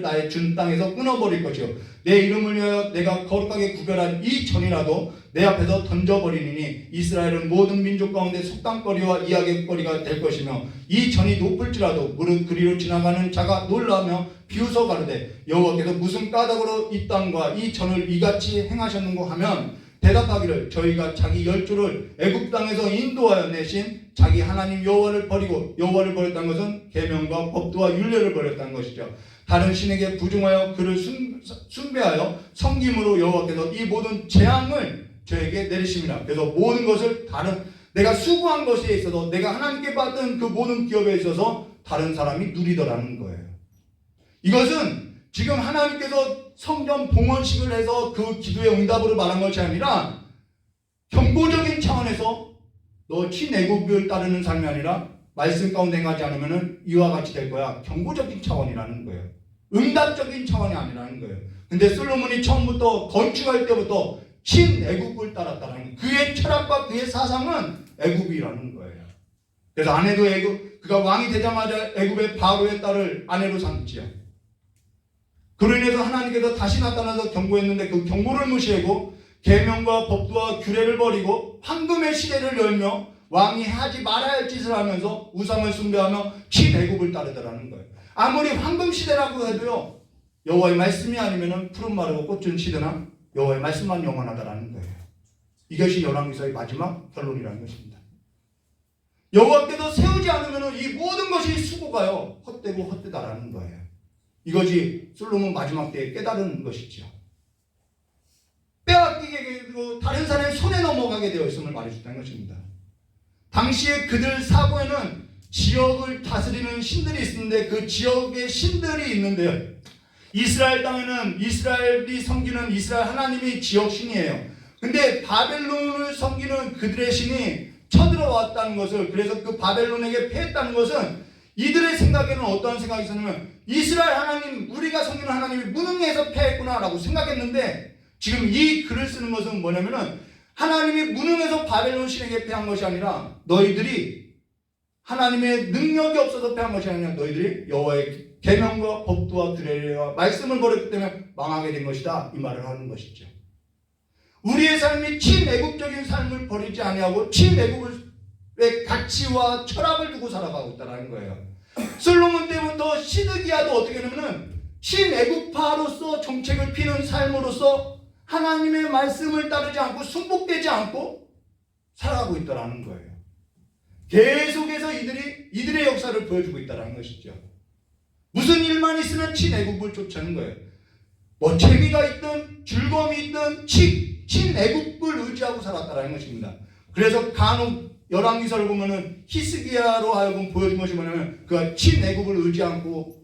나의 준 땅에서 끊어버릴 것이요 내 이름을 위하여 내가 거룩하게 구별한 이 전이라도 내 앞에서 던져버리니 이스라엘은 모든 민족 가운데 속담거리와 이야기거리가 될 것이며 이 전이 높을지라도 무릇 그리로 지나가는 자가 놀라며 비웃어 가르되 여호와께서 무슨 까닭으로 이 땅과 이 전을 이같이 행하셨는고 하면 대답하기를 저희가 자기 열조를 애굽 땅에서 인도하여 내신 자기 하나님 여호와를 버리고, 여호와를 버렸다는 것은 계명과 법도와 율례를 버렸다는 것이죠. 다른 신에게 부중하여 그를 숭배하여 섬김으로 여호와께서 이 모든 재앙을 저에게 내리십니다. 그래서 모든 것을 다른, 내가 수고한 것에 있어서 내가 하나님께 받은 그 모든 기업에 있어서 다른 사람이 누리더라는 거예요. 이것은 지금 하나님께서 성전 봉헌식을 해서 그 기도의 응답으로 말한 것이 아니라 경고적인 차원에서 너 친애국을 따르는 삶이 아니라 말씀 가운데 행하지 않으면 이와 같이 될 거야. 경고적인 차원이라는 거예요. 응답적인 차원이 아니라는 거예요. 근데 솔로몬이 처음부터 건축할 때부터 친애국을 따랐다는 거예요. 그의 철학과 그의 사상은 애굽이라는 거예요. 그래서 아내도 그가 왕이 되자마자 애굽의 바로의 딸을 아내로 삼지요. 그로 인해서 하나님께서 다시 나타나서 경고했는데 그 경고를 무시하고 계명과 법도와 규례를 버리고 황금의 시대를 열며 왕이 하지 말아야 할 짓을 하면서 우상을 숭배하며 친애국을 따르더라는 거예요. 아무리 황금 시대라고 해도요 여호와의 말씀이 아니면 푸른 마르고 꽃은 시드나 여호와의 말씀만 영원하다라는 거예요. 이것이 열왕기서의 마지막 결론이라는 것입니다. 여호와께서 세우지 않으면 이 모든 것이 수고가요 헛되고 헛되다라는 거예요. 이것이 솔로몬 마지막 때에 깨달은 것이죠. 빼앗기게 되고 다른 사람의 손에 넘어가게 되어 있음을 말해줬다는 것입니다. 당시에 그들 사고에는 지역을 다스리는 신들이 있었는데 그 지역의 신들이 있는데요. 이스라엘 땅에는 이스라엘이 섬기는 이스라엘 하나님이 지역 신이에요. 근데 바벨론을 섬기는 그들의 신이 쳐들어왔다는 것을, 그래서 그 바벨론에게 패했다는 것은 이들의 생각에는 어떠한 생각이 있었냐면 이스라엘 하나님, 우리가 섬기는 하나님이 무능해서 패했구나 라고 생각했는데 지금 이 글을 쓰는 것은 뭐냐면은 하나님이 무능해서 바벨론 신에게 패한 것이 아니라 너희들이 하나님의 능력이 없어서 패한 것이 아니라 너희들이 여호와의 계명과 법도와 규례와 말씀을 버렸기 때문에 망하게 된 것이다, 이 말을 하는 것이죠. 우리의 삶이 친애국적인 삶을 버리지 아니하고 친애국의 가치와 철학을 두고 살아가고 있다는 거예요. 솔로몬 때부터 시드기야도 어떻게 되냐면 친애국파로서 정책을 피는 삶으로서 하나님의 말씀을 따르지 않고 순복되지 않고 살아가고 있다는 거예요. 계속해서 이들의 역사를 보여주고 있다는 것이죠. 무슨 일만 있으면 친애국을 쫓아는 거예요. 뭐 재미가 있든 즐거움이 있든 친애국을 의지하고 살았다는 것입니다. 그래서 간혹 열왕기서를 보면은 히스기야로 하여금 보여준 것이 뭐냐면 그가 친애국을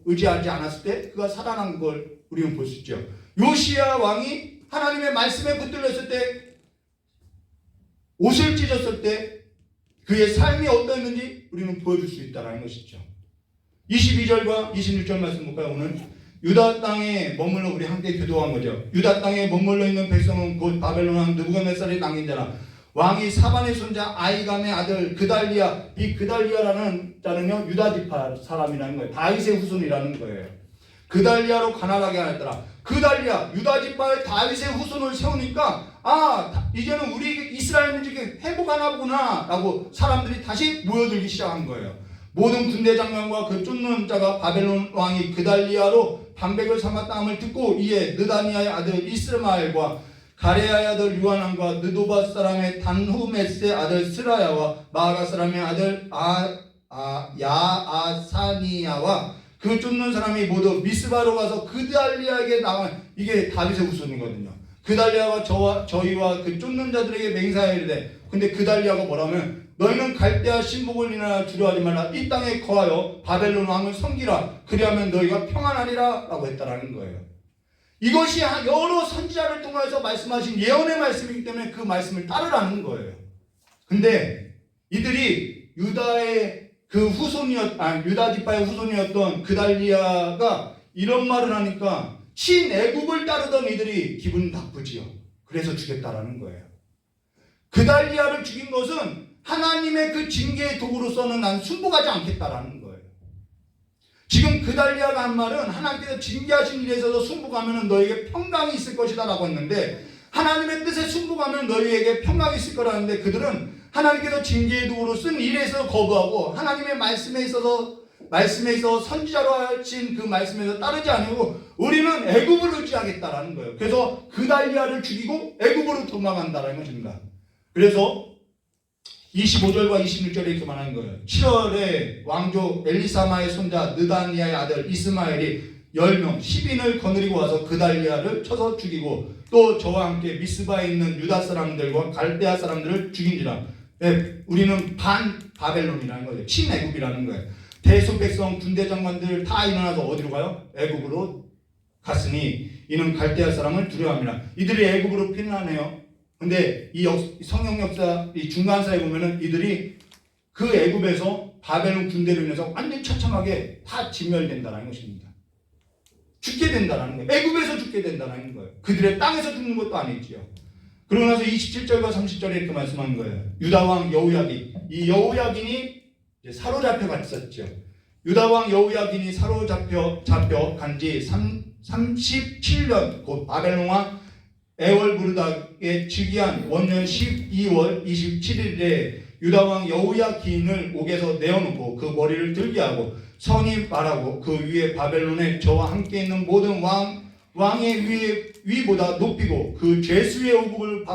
의지하지 않았을 때 그가 살아난 걸 우리는 볼 수 있죠. 요시야 왕이 하나님의 말씀에 붙들렸을 때, 옷을 찢었을 때 그의 삶이 어떠했는지 우리는 보여줄 수 있다는 것이죠. 22절과 26절 말씀 볼까요? 오늘 유다 땅에 머물러 우리 함께 교도한 거죠. 유다 땅에 머물러 있는 백성은 곧 바벨론 왕 느부갓네살이 남긴 자라. 왕이 사반의 손자 아이감의 아들 그달리야, 이 그달리야라는 자는요 유다 지파 사람이라는 거예요. 다윗의 후손이라는 거예요. 그달리야로 가난하게 하였더라. 그달리야, 유다 지파의 다윗의 후손을 세우니까 이제는 우리 이스라엘 민족이 회복하나 보구나 라고 사람들이 다시 모여들기 시작한 거예요. 모든 군대 장관과 그 쫓는 자가 바벨론 왕이 그달리야로 반백을 삼았다함을 듣고 이에 느다니아의 아들 이스마엘과 가레아의 아들 요하난과 느도바 사람의 단후메스의 아들 스라야와 마아가 사람의 아들 야아사니야와 그 쫓는 사람이 모두 미스바로 가서 그달리야에게 나와. 이게 다윗의 후손이거든요. 그달리야가 저희와 그 쫓는 자들에게 맹세하여 이르되, 근데 그달리야가 뭐라면 너희는 갈대아 신복을 인하여 두려워하지 말라. 이 땅에 거하여 바벨론 왕을 섬기라. 그리하면 너희가 평안하리라 라고 했다라는 거예요. 이것이 여러 선지자를 통해서 말씀하신 예언의 말씀이기 때문에 그 말씀을 따르라는 거예요. 근데 이들이 유다의 유다 지파의 후손이었던 그달리야가 이런 말을 하니까 친애국을 따르던 이들이 기분 나쁘지요. 그래서 죽였다라는 거예요. 그달리야를 죽인 것은 하나님의 그 징계의 도구로서는 난 순복하지 않겠다라는 거예요. 지금 그달리야가 한 말은 하나님께서 징계하신 일에 있어서 순복하면 너에게 평강이 있을 것이다 라고 했는데, 하나님의 뜻에 순복하면 너희에게 평강이 있을 거라는데, 그들은 하나님께서 징계의 도구로 쓴 일에 있어서 거부하고 하나님의 말씀에 있어서 선지자로 하신 그 말씀에서 따르지 않고 우리는 애굽을 의지하겠다라는 거예요. 그래서 그달리야를 죽이고 애굽으로 도망간다라는 것입니다. 그래서 25절과 26절에 이렇게 말하는 거예요. 7월에 왕조 엘리사마의 손자 느다니아의 아들 이스마엘이 10명 10인을 거느리고 와서 그달리야를 쳐서 죽이고 또 저와 함께 미스바에 있는 유다 사람들과 갈대아 사람들을 죽인지라. 네, 우리는 반 바벨론이라는 거예요. 친애굽이라는 거예요. 대소 백성 군대 장관들 다 일어나서 어디로 가요? 애굽으로 갔으니 이는 갈대아 사람을 두려워합니다. 이들이 애굽으로 피난해요. 근데 이 성경 역사 이 중간사에 보면은 이들이 그 애굽에서 바벨론 군대로 인해서 완전 처참하게 다 진멸된다는 것입니다. 죽게 된다는 거예요. 애굽에서 죽게 된다는 거예요. 그들의 땅에서 죽는 것도 아니지요. 그러고 나서 27절과 30절에 이렇게 말씀하는 거예요. 유다왕 여호야긴, 이 여호야긴이 사로잡혀 갔었죠. 유다왕 여호야긴이 사로잡혀 간지 37년 곧 바벨론 왕 에월부르닥의 즉위한 원년 12월 27일에 유다왕 여호야긴을 옥에서 내어놓고 그 머리를 들게 하고 선이 말하고 그 위에 바벨론에 저와 함께 있는 모든 왕의 위보다 높이고 그 죄수의 오국을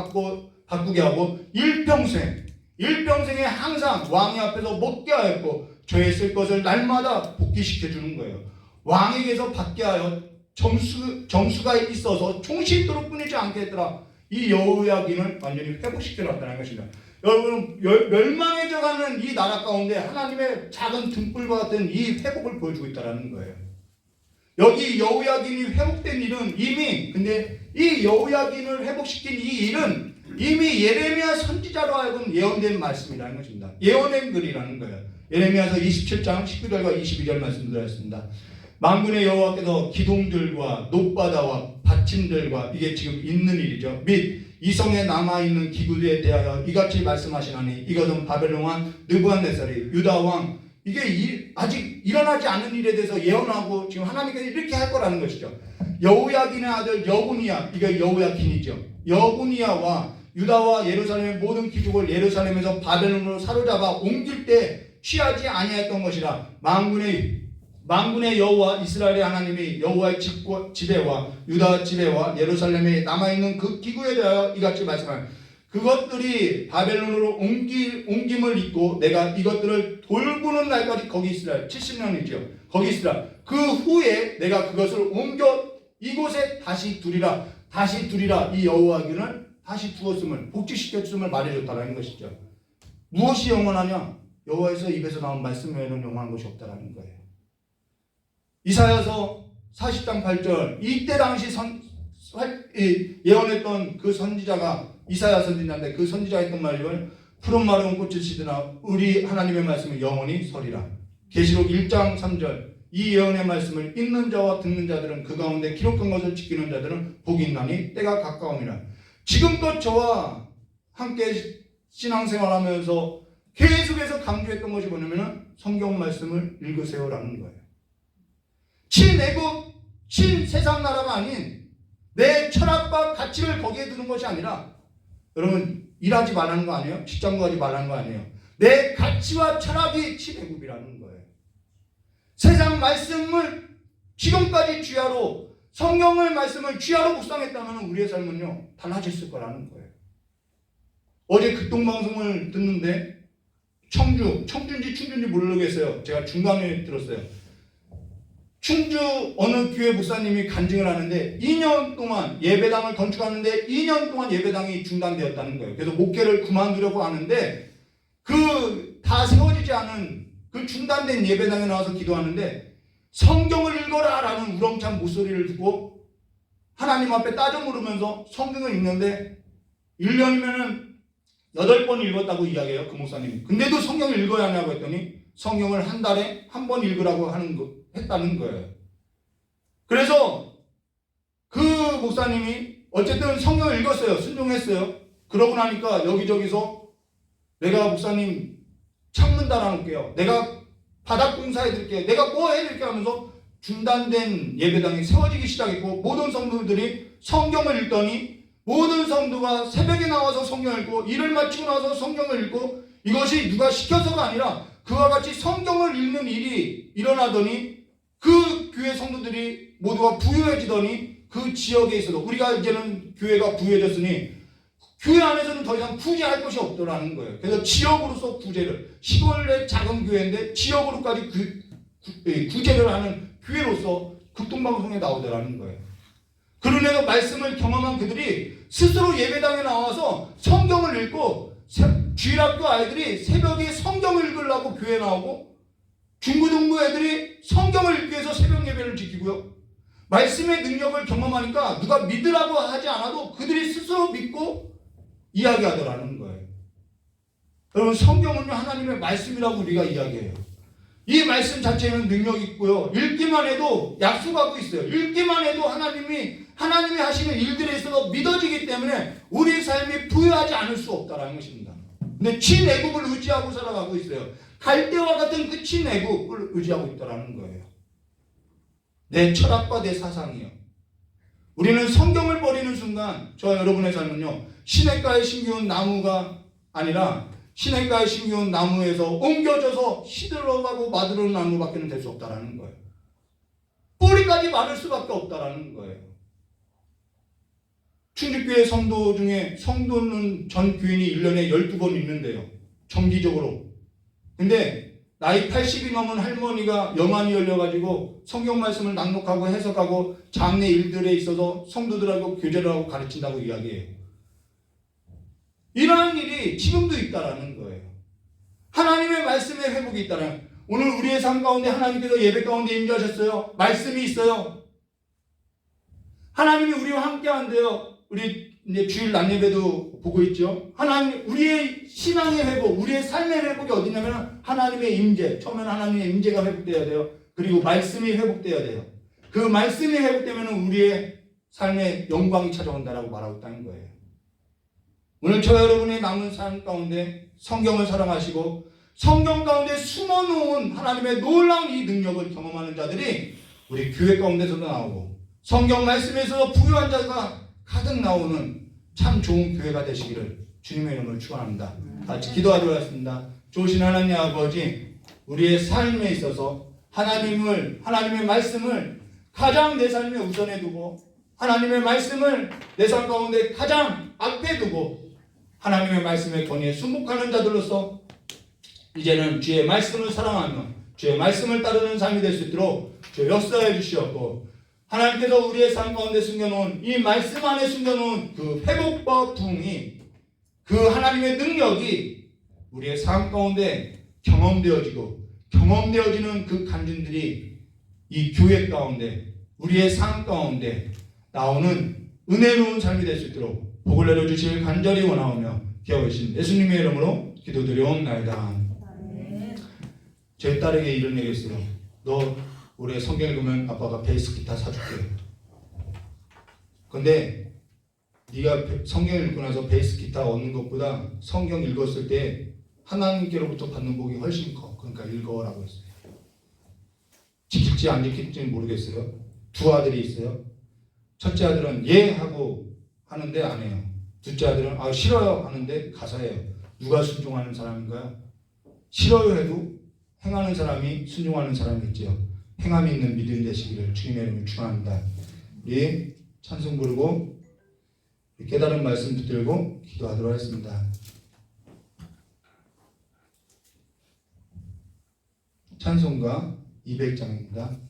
바꾸게 하고 일평생에 항상 왕의 앞에서 먹게 하였고 저의 쓸 것을 날마다 복귀시켜 주는 거예요. 왕에게서 받게 하여 정수가 있어서 총신토록 끊이지 않게 했더라. 이 여호야긴을 완전히 회복시켜 놨다는 것입니다. 여러분, 멸망해져가는 이 나라 가운데 하나님의 작은 등불과 같은 이 회복을 보여주고 있다는 거예요. 여기 여호야긴이 회복된 일은 근데 이 여호야긴을 회복시킨 이 일은 이미 예레미야 선지자로 하여금 예언된 말씀이라는 것입니다. 예언의 글이라는 거예요. 예레미야서 27장 19절과 22절 말씀드렸습니다. 만군의 여호와께서 기둥들과 높바다와 받침들과 이게 지금 있는 일이죠. 및 이 성에 남아있는 기구에 대하여 이같이 말씀하시나니 이것은 바벨론 왕 느부갓네살이 유다 왕 이게 아직 일어나지 않은 일에 대해서 예언하고 지금 하나님께서 이렇게 할 거라는 것이죠. 여호야긴의 아들 여분이야, 이게 여호야긴이죠. 여분이야와 유다와 예루살렘의 모든 기족을 예루살렘에서 바벨론으로 사로잡아 옮길 때 취하지 아니했던 것이라. 만군의 여호와 이스라엘의 하나님이 여호와의 지배와 유다 지배와 예루살렘에 남아있는 그 기구에 대하여 이같이 말씀하니 그것들이 바벨론으로 옮김을 잊고 내가 이것들을 돌보는 날까지 거기 있으라. 70년이죠. 거기 있으라. 그 후에 내가 그것을 옮겨 이곳에 다시 두리라. 다시 두리라. 이 여호와기를 다시 두었음을 복지시켰음을 말해줬다라는 것이죠. 무엇이 영원하냐? 여호와에서 입에서 나온 말씀 외에는 영원한 것이 없다라는 거예요. 이사야서 40장 8절 이때 당시 예언했던 그 선지자가 이사야 선지자인데 그 선지자가 했던 말을 푸른 마른 꽃을 시드나 우리 하나님의 말씀은 영원히 서리라. 계시록 1장 3절 이 예언의 말씀을 읽는 자와 듣는 자들은 그 가운데 기록한 것을 지키는 자들은 복이 있나니 때가 가까움이라. 지금껏 저와 함께 신앙생활하면서 계속해서 강조했던 것이 뭐냐면 성경 말씀을 읽으세요라는 거예요. 친애국, 친세상 나라가 아닌 내 철학과 가치를 거기에 두는 것이 아니라 여러분 일하지 말라는 거 아니에요? 직장 구하지 말라는 거 아니에요? 내 가치와 철학이 친애국이라는 거예요. 세상 말씀을 지금까지 쥐하로 성경의 말씀을 쥐하로 묵상했다면 우리의 삶은요 달라졌을 거라는 거예요. 어제 극동방송을 듣는데 청주인지 충주인지 모르겠어요. 제가 중간에 들었어요. 충주 어느 교회 목사님이 간증을 하는데 2년 동안 예배당을 건축하는데 2년 동안 예배당이 중단되었다는 거예요. 그래서 목회를 그만두려고 하는데 그 다 세워지지 않은 그 중단된 예배당에 나와서 기도하는데 성경을 읽어라 라는 우렁찬 목소리를 듣고 하나님 앞에 따져 물으면서 성경을 읽는데 1년이면은 8번 읽었다고 이야기해요. 그 목사님이. 근데도 성경을 읽어야 하냐고 했더니 성경을 한 달에 한 번 읽으라고 했다는 거예요. 그래서 그 목사님이 어쨌든 성경을 읽었어요. 순종했어요. 그러고 나니까 여기저기서 내가 목사님 창문 달아놓을게요. 내가 바닥 공사해드릴게요. 내가 뭐 해드릴게요 하면서 중단된 예배당이 세워지기 시작했고 모든 성도들이 성경을 읽더니 모든 성도가 새벽에 나와서 성경을 읽고 일을 마치고 나서 성경을 읽고 이것이 누가 시켜서가 아니라 그와 같이 성경을 읽는 일이 일어나더니 그 교회 성도들이 모두가 부유해지더니 그 지역에 있어도 우리가 이제는 교회가 부유해졌으니 교회 안에서는 더 이상 구제할 것이 없더라는 거예요. 그래서 지역으로서 구제를 시골의 작은 교회인데 지역으로까지 구제를 하는 교회로서 극동방송에 나오더라는 거예요. 그러면서 말씀을 경험한 그들이 스스로 예배당에 나와서 성경을 읽고 주일학교 아이들이 새벽에 성경을 읽으려고 교회에 나오고 중고등부 애들이 성경을 읽기 위해서 새벽 예배를 지키고요. 말씀의 능력을 경험하니까 누가 믿으라고 하지 않아도 그들이 스스로 믿고 이야기하더라는 거예요. 여러분 성경은요 하나님의 말씀이라고 우리가 이야기해요. 이 말씀 자체는 능력이 있고요. 읽기만 해도 약속하고 있어요. 읽기만 해도 하나님이 하시는 일들에 있어서 믿어지기 때문에 우리의 삶이 부유하지 않을 수 없다는 것입니다. 근데 친애국을 의지하고 살아가고 있어요. 갈대와 같은 그 친애국을 의지하고 있다는 거예요. 내 철학과 내 사상이요. 우리는 성경을 버리는 순간 저와 여러분의 삶은요 시냇가에 심기운 나무가 아니라 시냇가에 심기운 나무에서 옮겨져서 시들어가고 마르는 나무밖에 될 수 없다는 거예요. 뿌리까지 마를 수밖에 없다는 거예요. 충주교회 성도 중에 성도는 전 교인이 1년에 12번 있는데요. 정기적으로. 근데 나이 80이 넘은 할머니가 영안이 열려가지고 성경 말씀을 낭독하고 해석하고 장례 일들에 있어서 성도들하고 교제를 하고 가르친다고 이야기해요. 이러한 일이 지금도 있다라는 거예요. 하나님의 말씀의 회복이 있다는. 오늘 우리의 삶 가운데 하나님께서 예배 가운데 임재하셨어요. 말씀이 있어요. 하나님이 우리와 함께 한대요. 우리 이제 주일 낮 예배도 보고 있죠. 하나님, 우리의 신앙의 회복, 우리의 삶의 회복이 어디냐면 하나님의 임재. 처음에는 하나님의 임재가 회복되어야 돼요. 그리고 말씀이 회복되어야 돼요. 그 말씀이 회복되면 우리의 삶에 영광이 찾아온다라고 말하고 있다는 거예요. 오늘 저 여러분의 남은 삶 가운데 성경을 사랑하시고 성경 가운데 숨어놓은 하나님의 놀라운 이 능력을 경험하는 자들이 우리 교회 가운데서도 나오고 성경 말씀에서 부유한 자가 가득 나오는 참 좋은 교회가 되시기를 주님의 이름으로 축원합니다. 같이 기도하도록 하겠습니다. 좋으신 하나님 아버지, 우리의 삶에 있어서 하나님의 말씀을 가장 내 삶에 우선에 두고 하나님의 말씀을 내 삶 가운데 가장 앞에 두고 하나님의 말씀의 권위에 순복하는 자들로서 이제는 주의 말씀을 사랑하며 주의 말씀을 따르는 삶이 될 수 있도록 주 역사해 주시옵고, 하나님께서 우리의 삶 가운데 숨겨놓은 이 말씀 안에 숨겨놓은 그 회복과 부흥이, 그 하나님의 능력이 우리의 삶 가운데 경험되어지는 그 간증들이 이 교회 가운데 우리의 삶 가운데 나오는 은혜로운 삶이 될 수 있도록 복을 내려주실 간절히 원하오며 기억하신 예수님의 이름으로 기도드려옵나이다. 제 딸에게 이런 얘기 했어요. 너 올해 성경 읽으면 아빠가 베이스 기타 사줄게. 근데 네가 성경 읽고 나서 베이스 기타 얻는 것보다 성경 읽었을 때 하나님께로부터 받는 복이 훨씬 커. 그러니까 읽어라고 했어요. 지킬지 안 지킬지는 모르겠어요. 두 아들이 있어요. 첫째 아들은 예 하고 하는데 안 해요. 둘째 아들은 싫어요 하는데 가서 해요. 누가 순종하는 사람인가요? 싫어요 해도 행하는 사람이 순종하는 사람이 있죠. 행함이 있는 믿음 되시기를 주님의 이름으로 축원합니다. 우리 찬송 부르고 깨달은 말씀 붙들고 기도하도록 하겠습니다. 찬송가 200장입니다.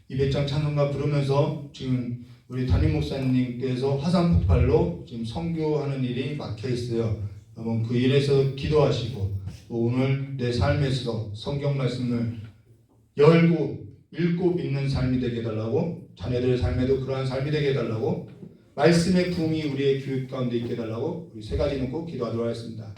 200장 찬송가 부르면서 지금 우리 담임 목사님께서 화산 폭발로 지금 선교하는 일이 막혀 있어요. 여러분 그 일에서 기도하시고 또 오늘 내 삶에서 성경 말씀을 열고 읽고 믿는 삶이 되게 해달라고, 자녀들의 삶에도 그러한 삶이 되게 해달라고, 말씀의 부흥이 우리의 교육 가운데 있게 해달라고 우리 세 가지 놓고 기도하도록 하겠습니다.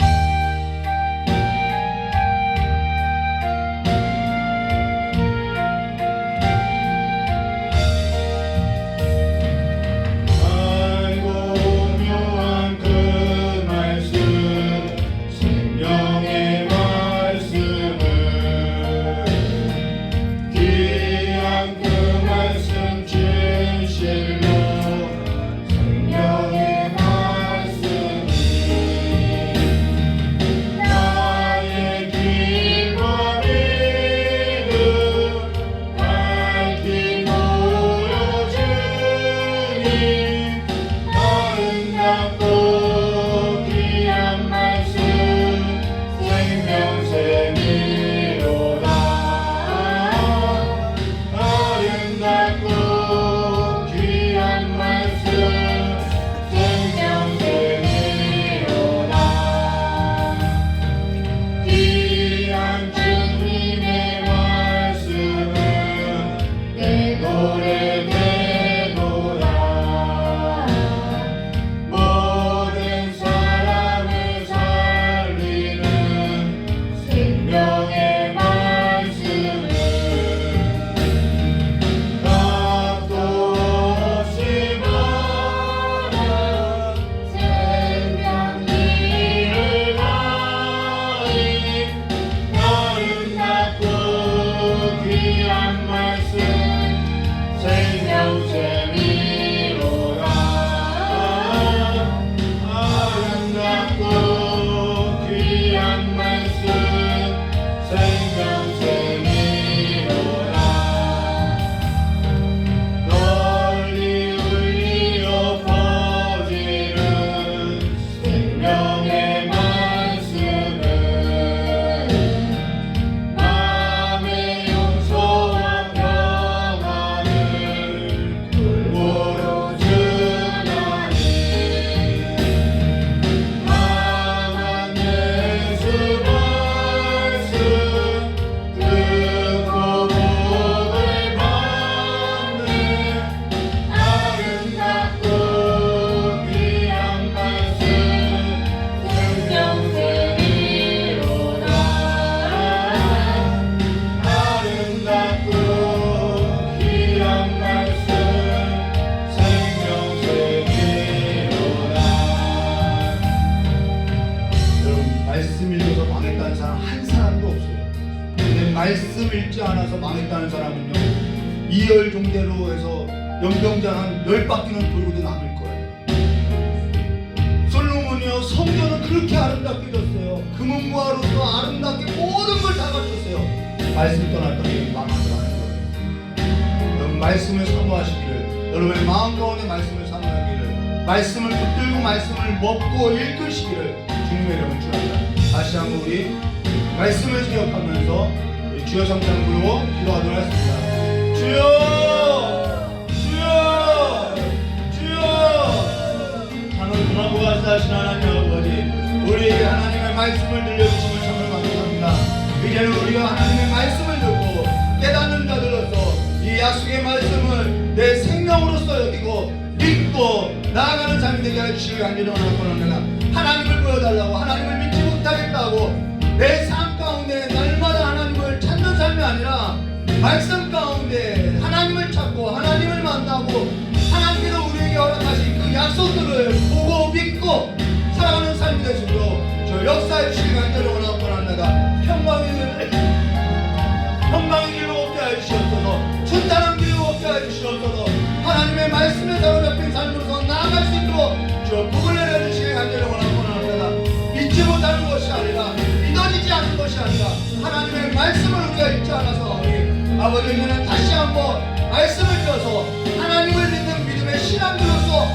말씀 읽지 않아서 망했다는 사람은요, 이열종대로 해서 연병장 한 10바퀴는 돌고도 남을 거예요. 솔로몬이요, 성전은 그렇게 아름답게 졌어요. 금은보화로서 아름답게 모든 걸 다 갖췄어요. 말씀 떠났더니 망하더라는 거예요. 여러분, 말씀을 사모하시기를, 여러분의 마음 가운데 말씀을 사모하기를, 말씀을 붙들고 말씀을 먹고 읽으시기를 주님의 이름을 축원합니다. 다시 한번 우리 말씀을 기억하면서 우리 주여 성찬 부르고 기도하도록 하겠습니다. 주여, 주여, 주여. 하늘 분하고 가사하신 하나님 아버지, 우리에게 하나님의 말씀을 들려주심을 참으로 감사합니다. 이제는 우리가 하나님의 말씀을 듣고 깨닫는 자들로서 이 약속의 말씀을 내 생명으로서 여기고 믿고 나아가는 삶이 되게 해주시길 간절히 원합니다. 하나님을 보여달라고, 하나님을 믿지 못하겠다고 내 삶 가운데 날마다 하나님을 찾는 삶이 아니라 말씀 가운데 하나님을 찾고 하나님을 만나고 하나님께서 우리에게 허락하신 그 약속들을 보고 믿고 살아가는 삶이 될 수 있도록 저 역사의 주시길 간절히 원합니다. 평강의 길로 걷게 하여 주시옵소서. 순탄한 길로 걷게 하여 주시옵소서. 하나님의 말씀에 사로잡힌 삶으로서 나아갈 수 있도록 저 복을 내려주시길 간절히 원합니다. 잊지 못하는 것이 아니라 믿어지지 않는 것이 아니라 하나님의 말씀을 우리가 잊지 않아서 아버지는 다시 한번 말씀을 들어서 하나님을 믿는 믿음의 신앙들로서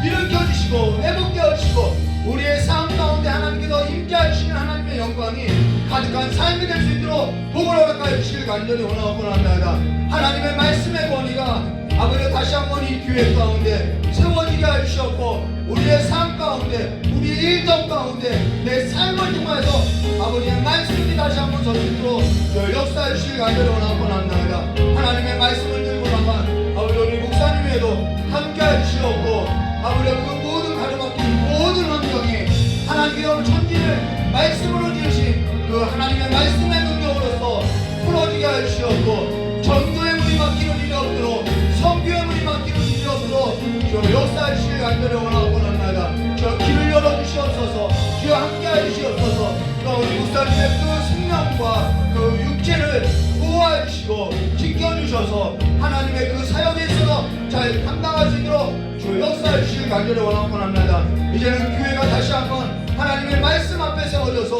일으켜주시고 회복되어 주시고 우리의 삶 가운데 하나님께서 임재해 주시는 하나님의 영광이 가득한 삶이 될 수 있도록 복을 허락하여 주시길 간절히 원합니다. 하나님의 말씀의 권위가 아버지 다시 한번 이 교회 가운데 세워지게 하시옵고 우리의 삶 가운데 우리의 일정 가운데 내 삶을 통해서 아버지의 말씀이 다시 한번 전수로 역사해 주시길 간절히 원합니다. 하나님의 말씀을 들고 나간 아버지 우리 목사님에도 함께해 주시옵고 아버지 그 모든 가르막힌 모든 환경이 하나님께서 천지를 말씀으로 지으신 그 하나님의 말씀의 능력으로서 풀어지게 해 주시옵고 전도의 물이 막히는 일이 없도록 성교의 물이 막히는 일이 없도록 저 역사해 주시길 간절히 원합니다. 저 길을 열어주시옵소서. 주여 함께해 주시옵소서. 우리 목사님의 그 생명과 그 육체를 보호해 주시고 지켜주셔서 하나님의 그 사역에 있어서 잘 감당할 수 있도록 주 역사해 주시길 간절히 원합니다. 이제는 교회가 다시 한번 하나님의 말씀 앞에 세워져서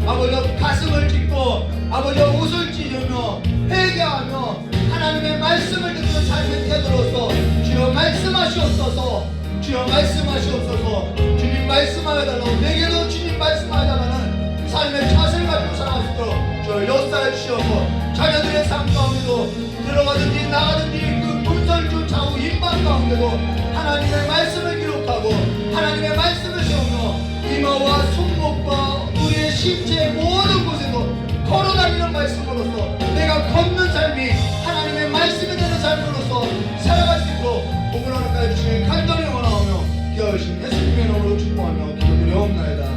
아버지 가슴을 찢고 아버지 옷을 찢으며 회개하며 하나님의 말씀을 듣는 삶의 태도로서 주여 말씀하시옵소서. 주여 말씀하시옵소서. 주님 말씀하여달라고 내게도 주님 말씀하여달라는 삶의 자세를 가지고 살아갈 수 있도록 저 역사해 주시옵고 자녀들의 삶 가운데도 들어가든지 나가든지 그 군설주 좌우 인방 가운데도 하나님의 말씀을 기록하고 하나님의 말씀을 세우며 이마와 손목과 우리의 신체의 모든 곳에도 걸어다니는 말씀으로서 내가 걷는 삶이 하나님의 말씀이 되는 삶으로서 살아갈 수 있도록 복을 허락하여 주시길 간절히 원하오며 기하신 예수님의 이름으로 축복하며 기도드리옵나이다.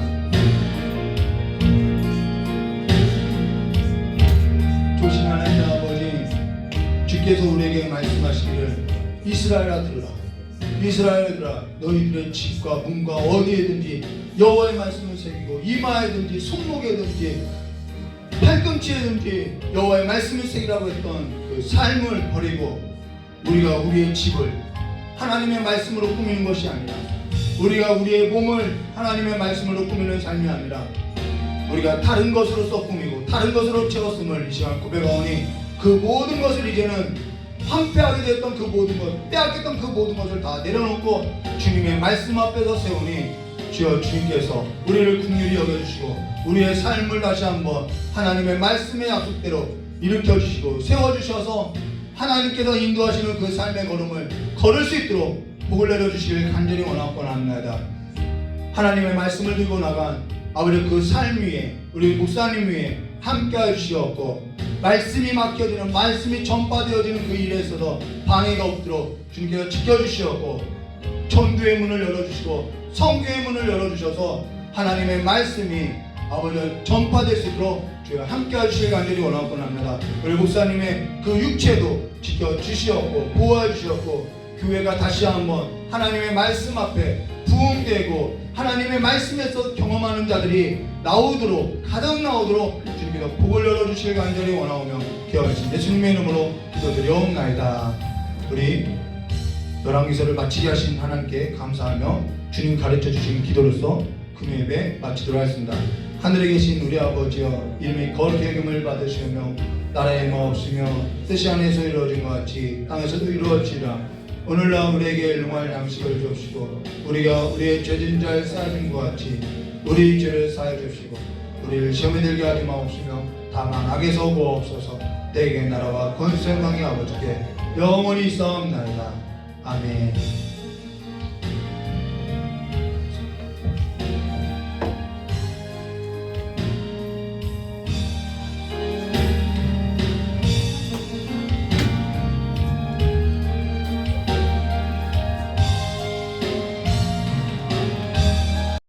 조신 하나님 아버지, 주께서 우리에게 말씀하시기를 이스라엘아 들으라, 이스라엘아 들으라. 너희들의 집과 문과 어디에든지 여호와의 말씀을 새기고 이마에든지 손목에든지 팔꿈치에든지 여호와의 말씀을 새기라고 했던 그 삶을 버리고 우리가 우리의 집을 하나님의 말씀으로 꾸미는 것이 아니라 우리가 우리의 몸을 하나님의 말씀으로 꾸미는 삶이 아니라 우리가 다른 것으로서 꾸미고 다른 것으로 채웠음을 이 시간 고백하오니 그 모든 것을 이제는 황폐하게 되었던 그 모든 것, 빼앗겼던 그 모든 것을 다 내려놓고 주님의 말씀 앞에서 세우니 주여 주님께서 우리를 긍휼히 여겨주시고 우리의 삶을 다시 한번 하나님의 말씀의 약속대로 일으켜주시고 세워주셔서 하나님께서 인도하시는 그 삶의 걸음을 걸을 수 있도록 복을 내려주시길 간절히 원합니다. 하나님의 말씀을 들고 나간 아버지 그 삶 위에 우리 목사님 위에 함께해 주시옵고 말씀이 맡겨지는 말씀이 전파되어지는 그 일에 있어서 방해가 없도록 주님께서 지켜주시옵고 전도의 문을 열어주시고 성교의 문을 열어주셔서 하나님의 말씀이 아버지 전파될 수 있도록 주여 함께해 주시길 간절히 원합니다. 우리 목사님의 그 육체도 지켜주시옵고 보호해 주시옵고 교회가 다시 한번 하나님의 말씀 앞에 부흥 도움되고 하나님의 말씀에서 경험하는 자들이 나오도록 가득 나오도록 주님께서 복을 열어주실 간절히 원하오며 기도하신 예수님의 이름으로 기도드리옵나이다. 우리 열왕기서를 마치게 하신 하나님께 감사하며 주님 가르쳐 주신 기도로서 금요 예배 마치도록 하겠습니다. 하늘에 계신 우리 아버지여, 이름이 거룩히 여김을 받으시며 나라의 마옵시며 뜻이 안에서 이루어진 것 같이 땅에서도 이루어지라. 오늘날 우리에게 일용할 양식을 주옵시고 우리가 우리의 죄진 자를 사하는 것 같이 우리 죄를 사하여 주시고 우리를 시험에 들게 하지 마옵시며 다만 악에서 구하옵소서. 대개 나라와 권세 영광의 아버지께 영원히 있사옵나이다. 아멘.